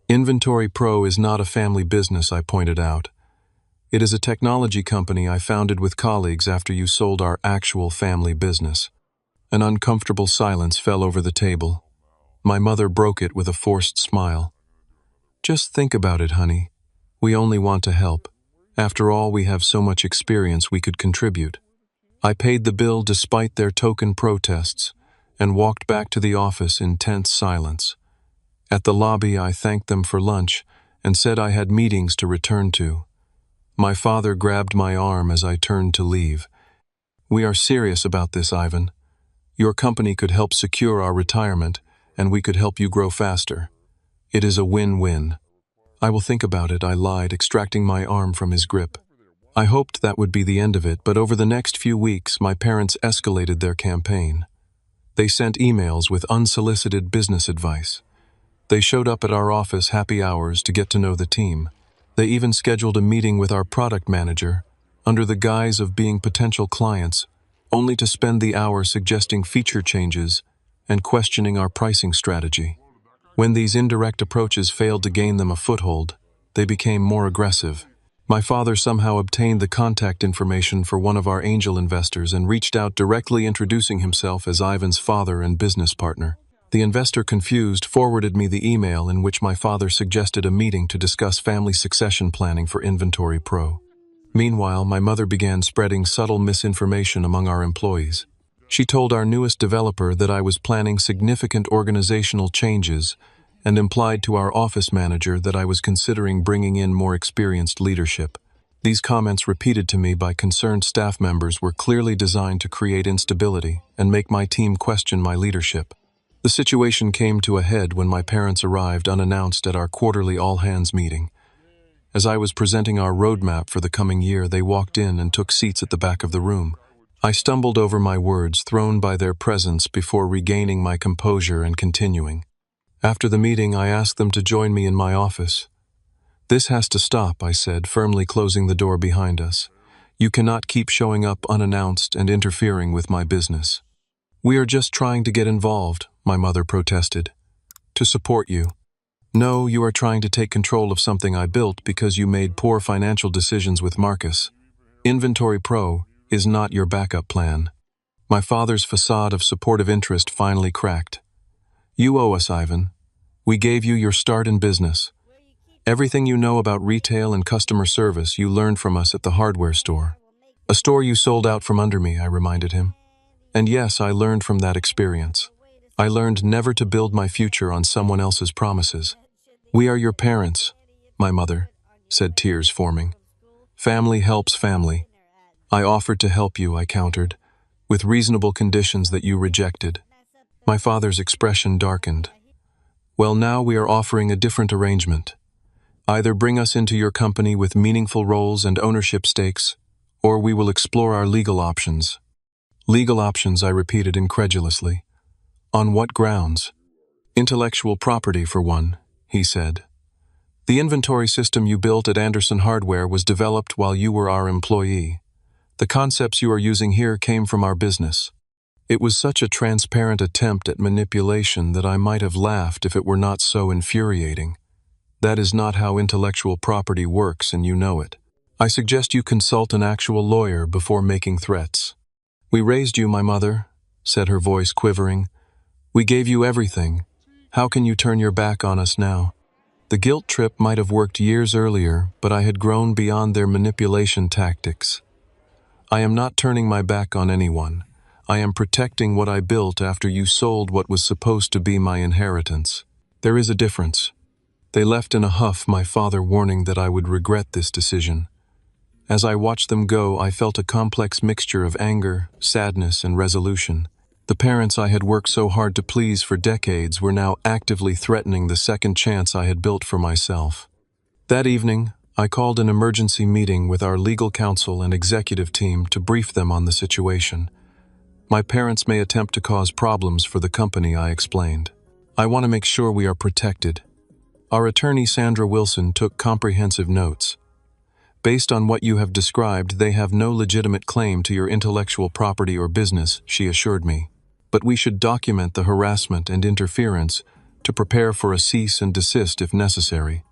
"Inventory Pro is not a family business," I pointed out. "It is a technology company I founded with colleagues after you sold our actual family business." An uncomfortable silence fell over the table. My mother broke it with a forced smile. "Just think about it, honey. We only want to help. After all, we have so much experience we could contribute." I paid the bill despite their token protests, and walked back to the office in tense silence. At the lobby, I thanked them for lunch and said I had meetings to return to. My father grabbed my arm as I turned to leave. "We are serious about this, Ivan. Your company could help secure our retirement, and we could help you grow faster. It is a win-win." "I will think about it," I lied, extracting my arm from his grip. I hoped that would be the end of it, but over the next few weeks, my parents escalated their campaign. They sent emails with unsolicited business advice. They showed up at our office happy hours to get to know the team. They even scheduled a meeting with our product manager, under the guise of being potential clients, only to spend the hour suggesting feature changes and questioning our pricing strategy. When these indirect approaches failed to gain them a foothold, they became more aggressive. My father somehow obtained the contact information for one of our angel investors and reached out directly, introducing himself as Ivan's father and business partner. The investor, confused, forwarded me the email in which my father suggested a meeting to discuss family succession planning for Inventory Pro. Meanwhile, my mother began spreading subtle misinformation among our employees. She told our newest developer that I was planning significant organizational changes and implied to our office manager that I was considering bringing in more experienced leadership. These comments, repeated to me by concerned staff members, were clearly designed to create instability and make my team question my leadership. The situation came to a head when my parents arrived unannounced at our quarterly all-hands meeting. As I was presenting our roadmap for the coming year, they walked in and took seats at the back of the room. I stumbled over my words, thrown by their presence, before regaining my composure and continuing. After the meeting, I asked them to join me in my office. "This has to stop," I said, firmly closing the door behind us. "You cannot keep showing up unannounced and interfering with my business." "We are just trying to get involved," my mother protested. "To support you." "No, you are trying to take control of something I built because you made poor financial decisions with Marcus. Inventory Pro is not your backup plan." My father's facade of supportive interest finally cracked. "You owe us, Ivan. We gave you your start in business. Everything you know about retail and customer service you learned from us at the hardware store. A store you sold out from under me," I reminded him. "And yes, I learned from that experience. I learned never to build my future on someone else's promises." "We are your parents," my mother said, tears forming. "Family helps family." "I offered to help you," I countered, "with reasonable conditions that you rejected." My father's expression darkened. "Well, now we are offering a different arrangement. Either bring us into your company with meaningful roles and ownership stakes, or we will explore our legal options." "Legal options," I repeated incredulously. "On what grounds?" "Intellectual property, for one," he said. "The inventory system you built at Anderson Hardware was developed while you were our employee. The concepts you are using here came from our business." It was such a transparent attempt at manipulation that I might have laughed if it were not so infuriating. That is not how intellectual property works, and you know it. I suggest you consult an actual lawyer before making threats. "We raised you, my mother," said her voice quivering. "We gave you everything. How can you turn your back on us now?" The guilt trip might have worked years earlier, but I had grown beyond their manipulation tactics. "I am not turning my back on anyone. I am protecting what I built after you sold what was supposed to be my inheritance. There is a difference." They left in a huff, my father warning that I would regret this decision. As I watched them go, I felt a complex mixture of anger, sadness, and resolution. The parents I had worked so hard to please for decades were now actively threatening the second chance I had built for myself. That evening, I called an emergency meeting with our legal counsel and executive team to brief them on the situation. "My parents may attempt to cause problems for the company," I explained. "I want to make sure we are protected." Our attorney Sandra Wilson took comprehensive notes. "Based on what you have described, they have no legitimate claim to your intellectual property or business," she assured me. "But we should document the harassment and interference to prepare for a cease and desist if necessary."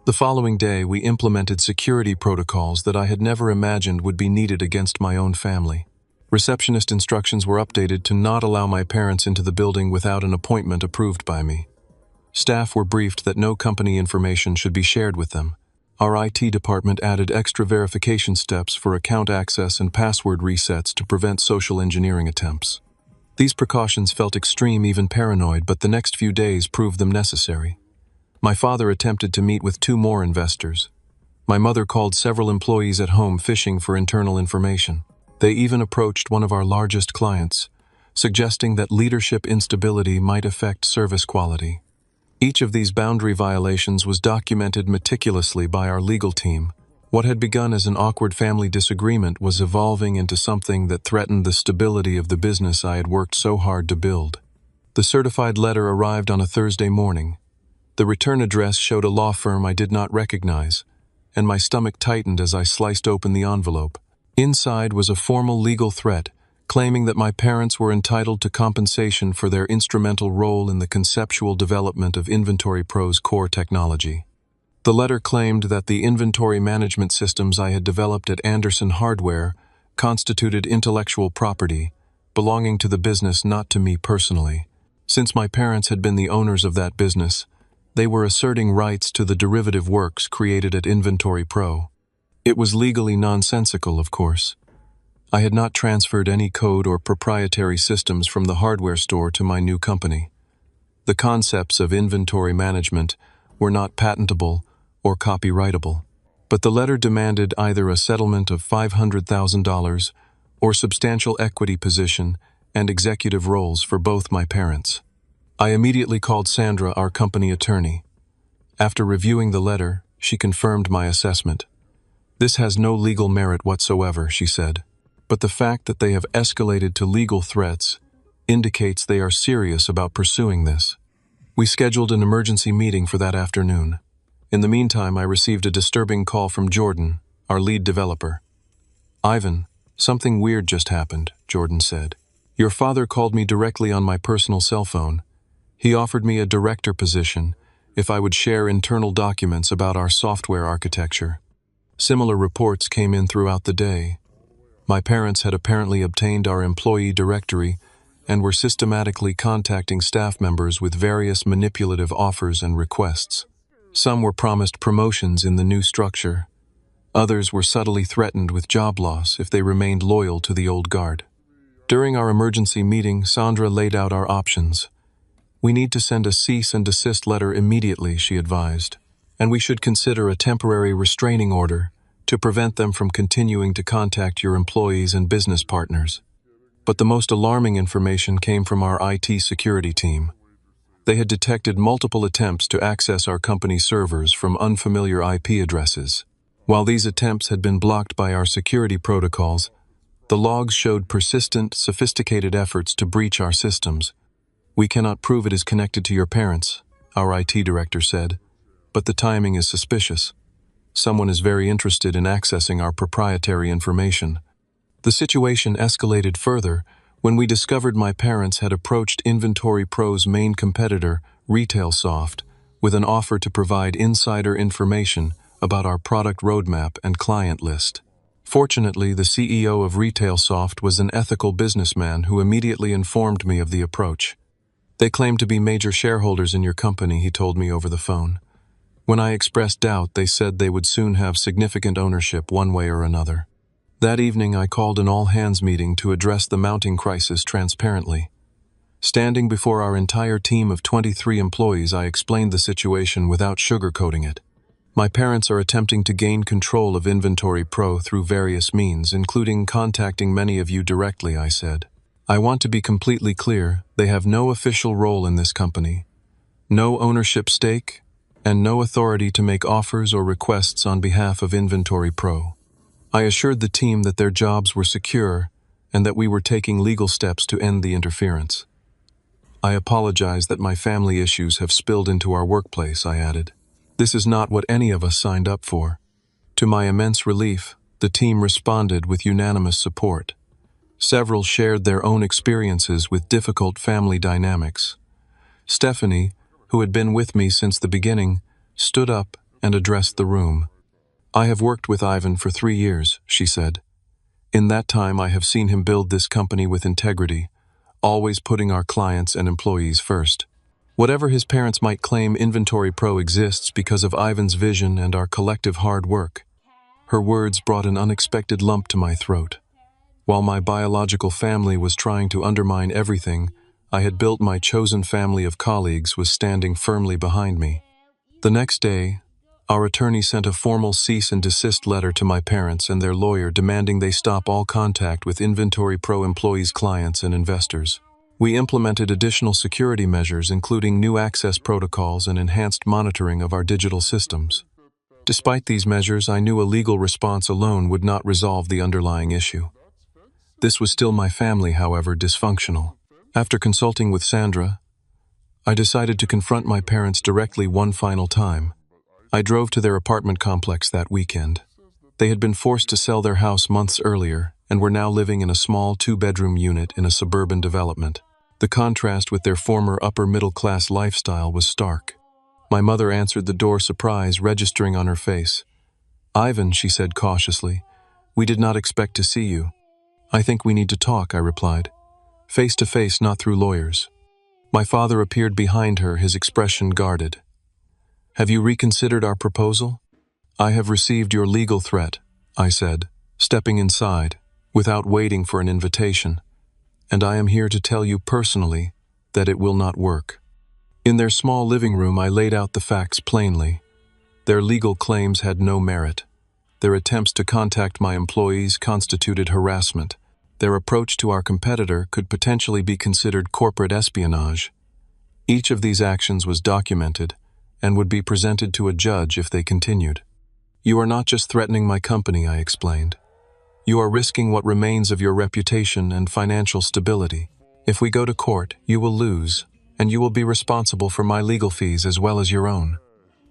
The following day, we implemented security protocols that I had never imagined would be needed against my own family. Receptionist instructions were updated to not allow my parents into the building without an appointment approved by me. Staff were briefed that no company information should be shared with them. Our IT department added extra verification steps for account access and password resets to prevent social engineering attempts. These precautions felt extreme, even paranoid, but the next few days proved them necessary. My father attempted to meet with 2 more investors. My mother called several employees at home fishing for internal information. They even approached one of our largest clients, suggesting that leadership instability might affect service quality. Each of these boundary violations was documented meticulously by our legal team. What had begun as an awkward family disagreement was evolving into something that threatened the stability of the business I had worked so hard to build. The certified letter arrived on a Thursday morning. The return address showed a law firm I did not recognize, and my stomach tightened as I sliced open the envelope. Inside was a formal legal threat, claiming that my parents were entitled to compensation for their instrumental role in the conceptual development of Inventory Pro's core technology. The letter claimed that the inventory management systems I had developed at Anderson Hardware constituted intellectual property, belonging to the business, not to me personally. Since my parents had been the owners of that business, they were asserting rights to the derivative works created at Inventory Pro. It was legally nonsensical, of course. I had not transferred any code or proprietary systems from the hardware store to my new company. The concepts of inventory management were not patentable or copyrightable. But the letter demanded either a settlement of $500,000 or substantial equity position and executive roles for both my parents. I immediately called Sandra, our company attorney. After reviewing the letter, she confirmed my assessment. "This has no legal merit whatsoever," she said. "But the fact that they have escalated to legal threats indicates they are serious about pursuing this." We scheduled an emergency meeting for that afternoon. In the meantime, I received a disturbing call from Jordan, our lead developer. "Ivan, something weird just happened," Jordan said. "Your father called me directly on my personal cell phone. He offered me a director position if I would share internal documents about our software architecture." Similar reports came in throughout the day. My parents had apparently obtained our employee directory and were systematically contacting staff members with various manipulative offers and requests. Some were promised promotions in the new structure. Others were subtly threatened with job loss if they remained loyal to the old guard. During our emergency meeting, Sandra laid out our options. "We need to send a cease and desist letter immediately," she advised, "and we should consider a temporary restraining order to prevent them from continuing to contact your employees and business partners." But the most alarming information came from our IT security team. They had detected multiple attempts to access our company servers from unfamiliar IP addresses. While these attempts had been blocked by our security protocols, the logs showed persistent, sophisticated efforts to breach our systems. "We cannot prove it is connected to your parents," our IT director said, "but the timing is suspicious. Someone is very interested in accessing our proprietary information." The situation escalated further when we discovered my parents had approached Inventory Pro's main competitor, RetailSoft, with an offer to provide insider information about our product roadmap and client list. Fortunately, the CEO of RetailSoft was an ethical businessman who immediately informed me of the approach. "They claim to be major shareholders in your company," he told me over the phone. When I expressed doubt, they said they would soon have significant ownership one way or another. That evening, I called an all-hands meeting to address the mounting crisis transparently. Standing before our entire team of 23 employees, I explained the situation without sugarcoating it. "My parents are attempting to gain control of Inventory Pro through various means, including contacting many of you directly," I said. "I want to be completely clear, they have no official role in this company, no ownership stake, and no authority to make offers or requests on behalf of Inventory Pro." I assured the team that their jobs were secure and that we were taking legal steps to end the interference. "I apologize that my family issues have spilled into our workplace," I added. "This is not what any of us signed up for." To my immense relief, the team responded with unanimous support. Several shared their own experiences with difficult family dynamics. Stephanie, who had been with me since the beginning, stood up and addressed the room. "I have worked with Ivan for 3 years," she said. "In that time, I have seen him build this company with integrity, always putting our clients and employees first. Whatever his parents might claim, Inventory Pro exists because of Ivan's vision and our collective hard work." Her words brought an unexpected lump to my throat. While my biological family was trying to undermine everything I had built, my chosen family of colleagues was standing firmly behind me. The next day, our attorney sent a formal cease and desist letter to my parents and their lawyer demanding they stop all contact with Inventory Pro employees, clients, and investors. We implemented additional security measures, including new access protocols and enhanced monitoring of our digital systems. Despite these measures, I knew a legal response alone would not resolve the underlying issue. This was still my family, however, dysfunctional. After consulting with Sandra, I decided to confront my parents directly one final time. I drove to their apartment complex that weekend. They had been forced to sell their house months earlier and were now living in a small 2-bedroom unit in a suburban development. The contrast with their former upper-middle-class lifestyle was stark. My mother answered the door, surprise registering on her face. "Ivan," she said cautiously, "we did not expect to see you." "I think we need to talk," I replied. "Face to face, not through lawyers." My father appeared behind her, his expression guarded. "Have you reconsidered our proposal?" "I have received your legal threat," I said, stepping inside, without waiting for an invitation. "And I am here to tell you personally that it will not work." In their small living room, I laid out the facts plainly. Their legal claims had no merit. Their attempts to contact my employees constituted harassment. Their approach to our competitor could potentially be considered corporate espionage. Each of these actions was documented, and would be presented to a judge if they continued. "You are not just threatening my company," I explained. "You are risking what remains of your reputation and financial stability. If we go to court, you will lose, and you will be responsible for my legal fees as well as your own."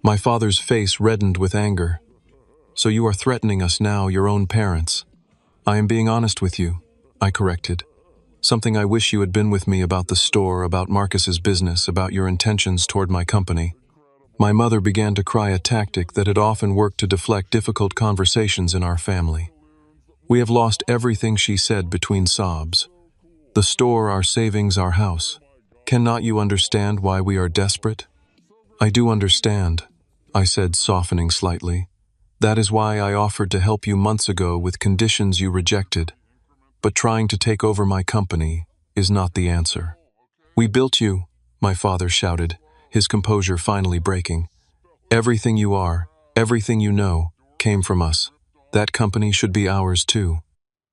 My father's face reddened with anger. "So you are threatening us now, your own parents?" "I am being honest with you," I corrected. "Something I wish you had been with me about the store, about Marcus's business, about your intentions toward my company." My mother began to cry, a tactic that had often worked to deflect difficult conversations in our family. "We have lost everything," she said between sobs. "The store, our savings, our house. Cannot you understand why we are desperate?" "I do understand," I said, softening slightly. "That is why I offered to help you months ago with conditions you rejected. But trying to take over my company is not the answer." "We built you," my father shouted, his composure finally breaking. "Everything you are, everything you know, came from us. That company should be ours too."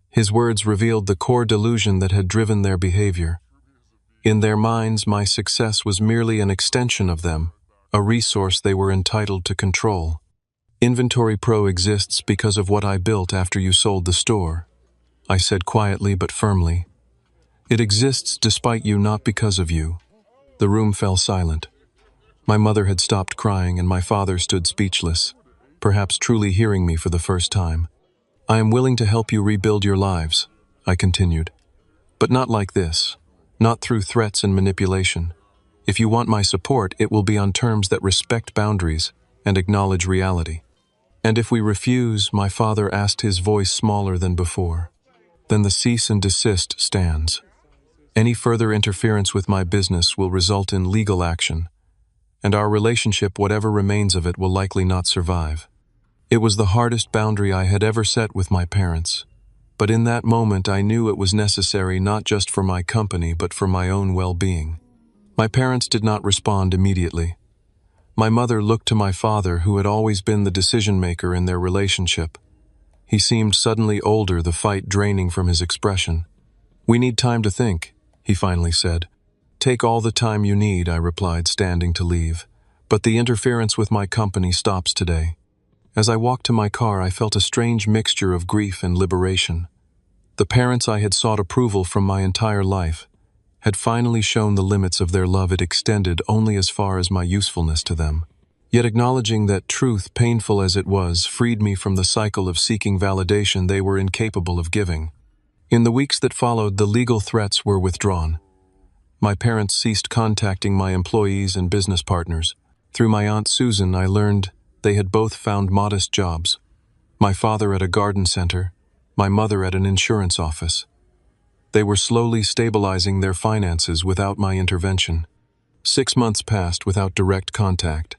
His words revealed the core delusion that had driven their behavior. In their minds, my success was merely an extension of them, a resource they were entitled to control. "Inventory Pro exists because of what I built after you sold the store," I said quietly but firmly. "It exists despite you, not because of you." The room fell silent. My mother had stopped crying and my father stood speechless, perhaps truly hearing me for the first time. "I am willing to help you rebuild your lives," I continued. "But not like this, not through threats and manipulation. If you want my support, it will be on terms that respect boundaries and acknowledge reality." "And if we refuse," my father asked, his voice smaller than before, "then the cease and desist stands. Any further interference with my business will result in legal action, and our relationship, whatever remains of it, will likely not survive." It was the hardest boundary I had ever set with my parents, but in that moment I knew it was necessary not just for my company but for my own well-being. My parents did not respond immediately. My mother looked to my father, who had always been the decision-maker in their relationship. He seemed suddenly older, the fight draining from his expression. "We need time to think," he finally said. "Take all the time you need," I replied, standing to leave. "But the interference with my company stops today." As I walked to my car, I felt a strange mixture of grief and liberation. The parents I had sought approval from my entire life had finally shown the limits of their love. It extended only as far as my usefulness to them. Yet acknowledging that truth, painful as it was, freed me from the cycle of seeking validation they were incapable of giving. In the weeks that followed, the legal threats were withdrawn. My parents ceased contacting my employees and business partners. Through my Aunt Susan, I learned they had both found modest jobs. My father at a garden center, my mother at an insurance office. They were slowly stabilizing their finances without my intervention. 6 months passed without direct contact.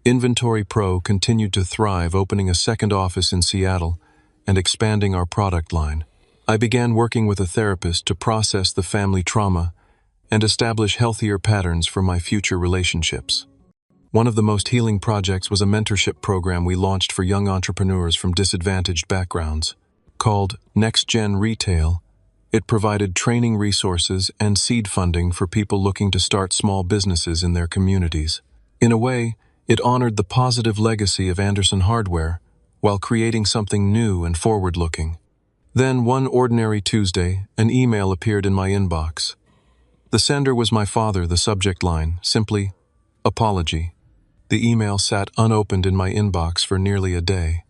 Inventory Pro continued to thrive, opening a second office in Seattle and expanding our product line. I began working with a therapist to process the family trauma and establish healthier patterns for my future relationships. One of the most healing projects was a mentorship program we launched for young entrepreneurs from disadvantaged backgrounds. Called Next Gen Retail, it provided training resources and seed funding for people looking to start small businesses in their communities. In a way, it honored the positive legacy of Anderson Hardware while creating something new and forward-looking. Then, one ordinary Tuesday, an email appeared in my inbox. The sender was my father, the subject line, simply, "Apology." The email sat unopened in my inbox for nearly a day.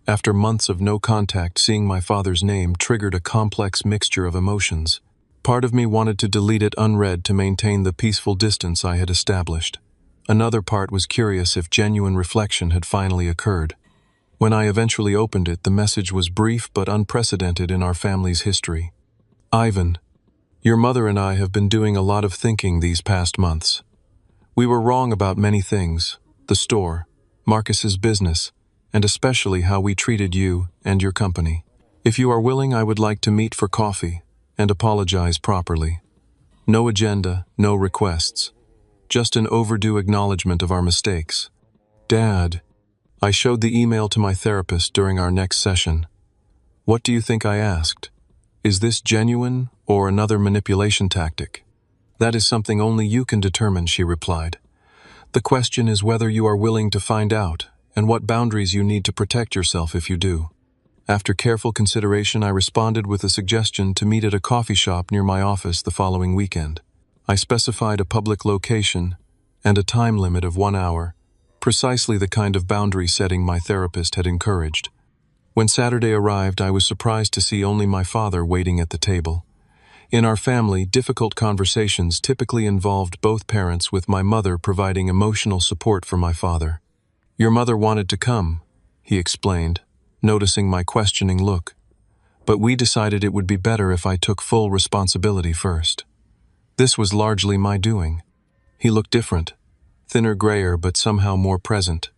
After months of no contact, seeing my father's name triggered a complex mixture of emotions. Part of me wanted to delete it unread to maintain the peaceful distance I had established. Another part was curious if genuine reflection had finally occurred. When I eventually opened it, the message was brief but unprecedented in our family's history. "Ivan, your mother and I have been doing a lot of thinking these past months. We were wrong about many things, the store, Marcus's business, and especially how we treated you and your company. If you are willing, I would like to meet for coffee and apologize properly. No agenda, no requests, just an overdue acknowledgement of our mistakes." "Dad," I showed the email to my therapist during our next session. "What do you think I asked? Is this genuine or another manipulation tactic?" "That is something only you can determine," she replied. The question is whether you are willing to find out, and what boundaries you need to protect yourself if you do. After careful consideration, I responded with a suggestion to meet at a coffee shop near my office the following weekend. I specified a public location and a time limit of 1 hour, precisely the kind of boundary setting my therapist had encouraged. When Saturday arrived, I was surprised to see only my father waiting at the table. In our family, difficult conversations typically involved both parents, with my mother providing emotional support for my father. "Your mother wanted to come," he explained, noticing my questioning look. "But we decided it would be better if I took full responsibility first." This was largely my doing. He looked different, thinner, grayer, but somehow more present.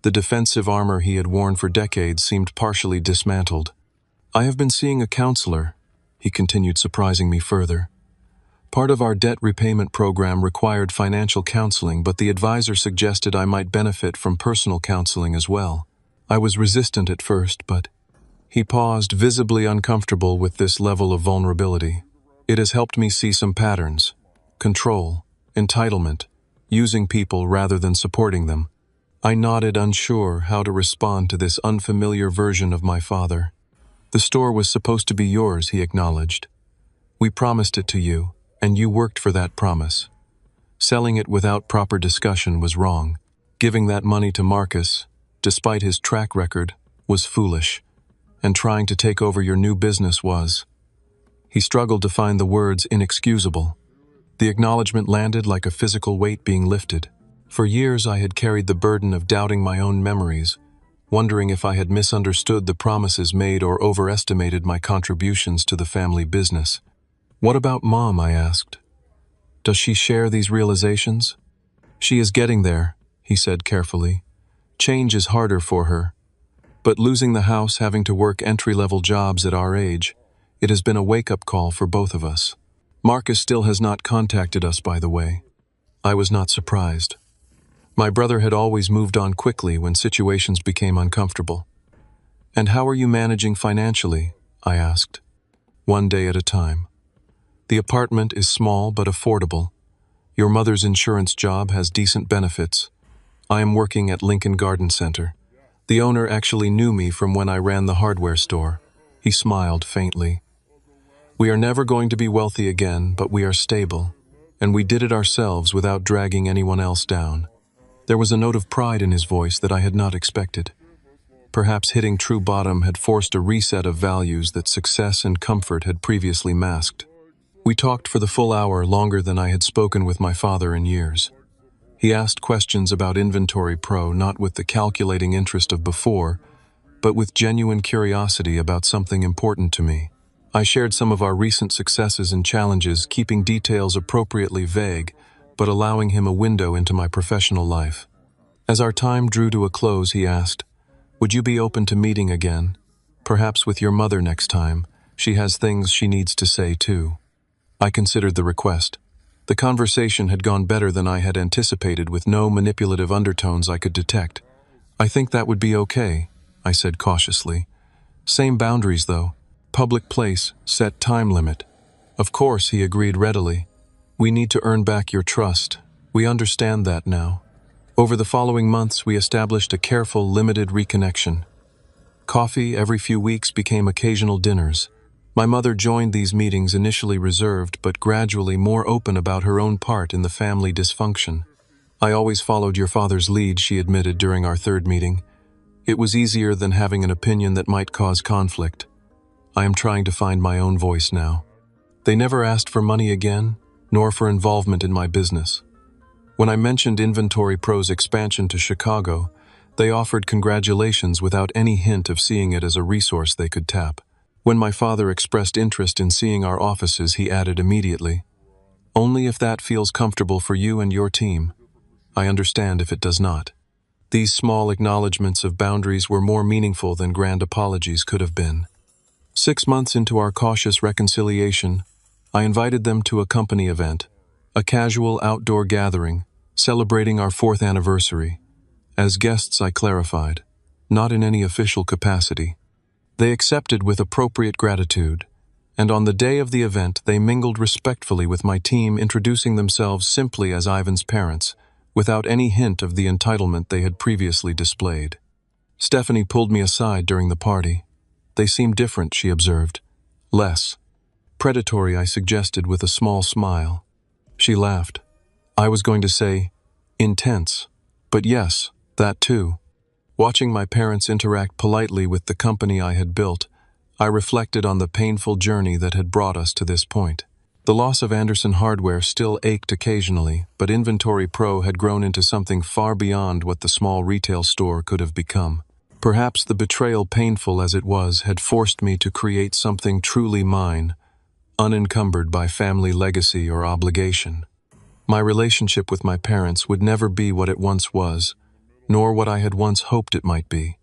The defensive armor he had worn for decades seemed partially dismantled. "I have been seeing a counselor," he continued, surprising me further. "Part of our debt repayment program required financial counseling, but the advisor suggested I might benefit from personal counseling as well. I was resistant at first, but..." He paused, visibly uncomfortable with this level of vulnerability. "It has helped me see some patterns: control, entitlement, using people rather than supporting them." I nodded, unsure how to respond to this unfamiliar version of my father. "The store was supposed to be yours," he acknowledged. "We promised it to you, and you worked for that promise. Selling it without proper discussion was wrong. Giving that money to Marcus, despite his track record, was foolish. And trying to take over your new business was..." He struggled to find the words inexcusable. The acknowledgement landed like a physical weight being lifted. For years I had carried the burden of doubting my own memories, wondering if I had misunderstood the promises made or overestimated my contributions to the family business. "What about Mom?" I asked. "Does she share these realizations?" "She is getting there," he said carefully. "Change is harder for her. But losing the house, having to work entry-level jobs at our age, it has been a wake-up call for both of us. Marcus still has not contacted us, by the way." I was not surprised. My brother had always moved on quickly when situations became uncomfortable. "And how are you managing financially?" I asked. "One day at a time. The apartment is small but affordable. Your mother's insurance job has decent benefits. I am working at Lincoln Garden Center. The owner actually knew me from when I ran the hardware store." He smiled faintly. "We are never going to be wealthy again, but we are stable, and we did it ourselves without dragging anyone else down." There was a note of pride in his voice that I had not expected. Perhaps hitting true bottom had forced a reset of values that success and comfort had previously masked. We talked for the full hour, longer than I had spoken with my father in years. He asked questions about Inventory Pro, not with the calculating interest of before, but with genuine curiosity about something important to me. I shared some of our recent successes and challenges, keeping details appropriately vague, but allowing him a window into my professional life. As our time drew to a close, he asked, "Would you be open to meeting again? Perhaps with your mother next time. She has things she needs to say too." I considered the request. The conversation had gone better than I had anticipated, with no manipulative undertones I could detect. "I think that would be okay," I said cautiously. "Same boundaries though. Public place, set time limit." "Of course," he agreed readily. "We need to earn back your trust. We understand that now." Over the following months, we established a careful, limited reconnection. Coffee every few weeks became occasional dinners. My mother joined these meetings, initially reserved, but gradually more open about her own part in the family dysfunction. "I always followed your father's lead," she admitted during our third meeting. "It was easier than having an opinion that might cause conflict. I am trying to find my own voice now." They never asked for money again, nor for involvement in my business. When I mentioned Inventory Pro's expansion to Chicago, they offered congratulations without any hint of seeing it as a resource they could tap. When my father expressed interest in seeing our offices, he added immediately, "Only if that feels comfortable for you and your team. I understand if it does not." These small acknowledgments of boundaries were more meaningful than grand apologies could have been. 6 months into our cautious reconciliation, I invited them to a company event, a casual outdoor gathering, celebrating our 4th anniversary. As guests, I clarified, not in any official capacity. They accepted with appropriate gratitude, and on the day of the event they mingled respectfully with my team, introducing themselves simply as Ivan's parents, without any hint of the entitlement they had previously displayed. Stephanie pulled me aside during the party. They seemed different, she observed. Less predatory, I suggested with a small smile. She laughed. I was going to say, intense. But yes, that too. Watching my parents interact politely with the company I had built, I reflected on the painful journey that had brought us to this point. The loss of Anderson Hardware still ached occasionally, but Inventory Pro had grown into something far beyond what the small retail store could have become. Perhaps the betrayal, painful as it was, had forced me to create something truly mine, unencumbered by family legacy or obligation. My relationship with my parents would never be what it once was, nor what I had once hoped it might be.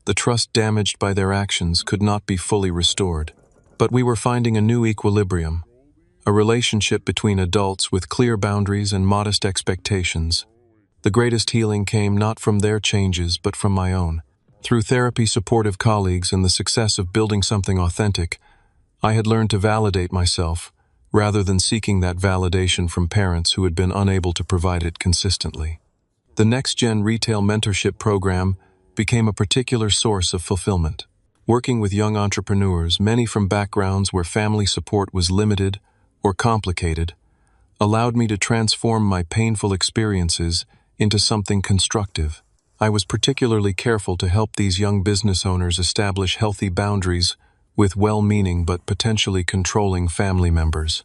The trust damaged by their actions could not be fully restored. But we were finding a new equilibrium, a relationship between adults with clear boundaries and modest expectations. The greatest healing came not from their changes, but from my own. Through therapy, supportive colleagues, and the success of building something authentic, I had learned to validate myself, rather than seeking that validation from parents who had been unable to provide it consistently. The Next-Gen Retail Mentorship Program became a particular source of fulfillment. Working with young entrepreneurs, many from backgrounds where family support was limited or complicated, allowed me to transform my painful experiences into something constructive. I was particularly careful to help these young business owners establish healthy boundaries with well-meaning but potentially controlling family members.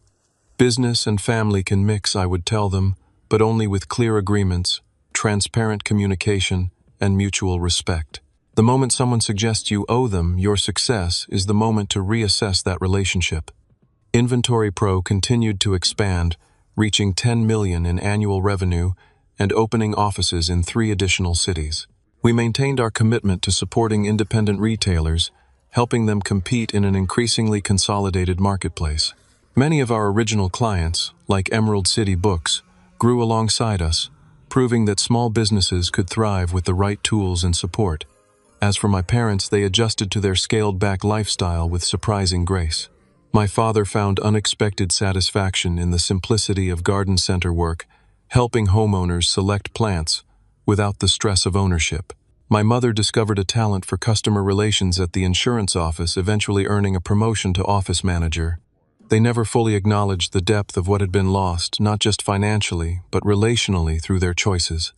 Business and family can mix, I would tell them, but only with clear agreements, transparent communication, and mutual respect. The moment someone suggests you owe them your success is the moment to reassess that relationship. Inventory Pro continued to expand, reaching $10 million in annual revenue and opening offices in 3 additional cities. We maintained our commitment to supporting independent retailers, helping them compete in an increasingly consolidated marketplace. Many of our original clients, like Emerald City Books, grew alongside us, proving that small businesses could thrive with the right tools and support. As for my parents, they adjusted to their scaled-back lifestyle with surprising grace. My father found unexpected satisfaction in the simplicity of garden center work, helping homeowners select plants without the stress of ownership. My mother discovered a talent for customer relations at the insurance office, eventually earning a promotion to office manager. They never fully acknowledged the depth of what had been lost, not just financially, but relationally through their choices.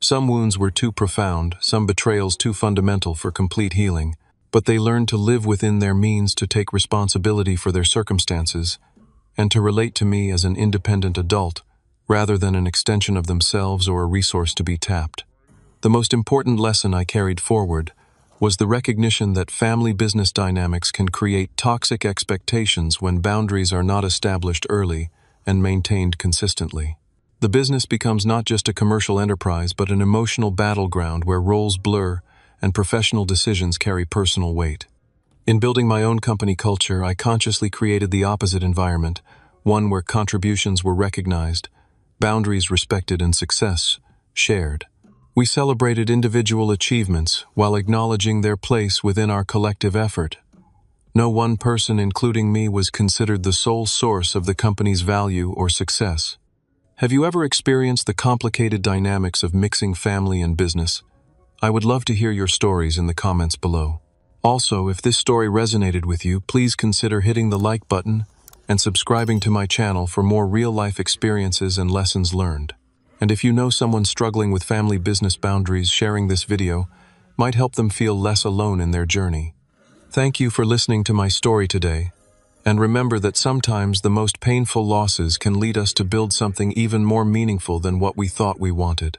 Some wounds were too profound, some betrayals too fundamental for complete healing, but they learned to live within their means, to take responsibility for their circumstances, and to relate to me as an independent adult, rather than an extension of themselves or a resource to be tapped. The most important lesson I carried forward was the recognition that family business dynamics can create toxic expectations when boundaries are not established early and maintained consistently. The business becomes not just a commercial enterprise, but an emotional battleground where roles blur and professional decisions carry personal weight. In building my own company culture, I consciously created the opposite environment, one where contributions were recognized, boundaries respected, and success shared. We celebrated individual achievements while acknowledging their place within our collective effort. No one person, including me, was considered the sole source of the company's value or success. Have you ever experienced the complicated dynamics of mixing family and business? I would love to hear your stories in the comments below. Also, if this story resonated with you, please consider hitting the like button and subscribing to my channel for more real-life experiences and lessons learned. And if you know someone struggling with family business boundaries, sharing this video might help them feel less alone in their journey. Thank you for listening to my story today. And remember that sometimes the most painful losses can lead us to build something even more meaningful than what we thought we wanted.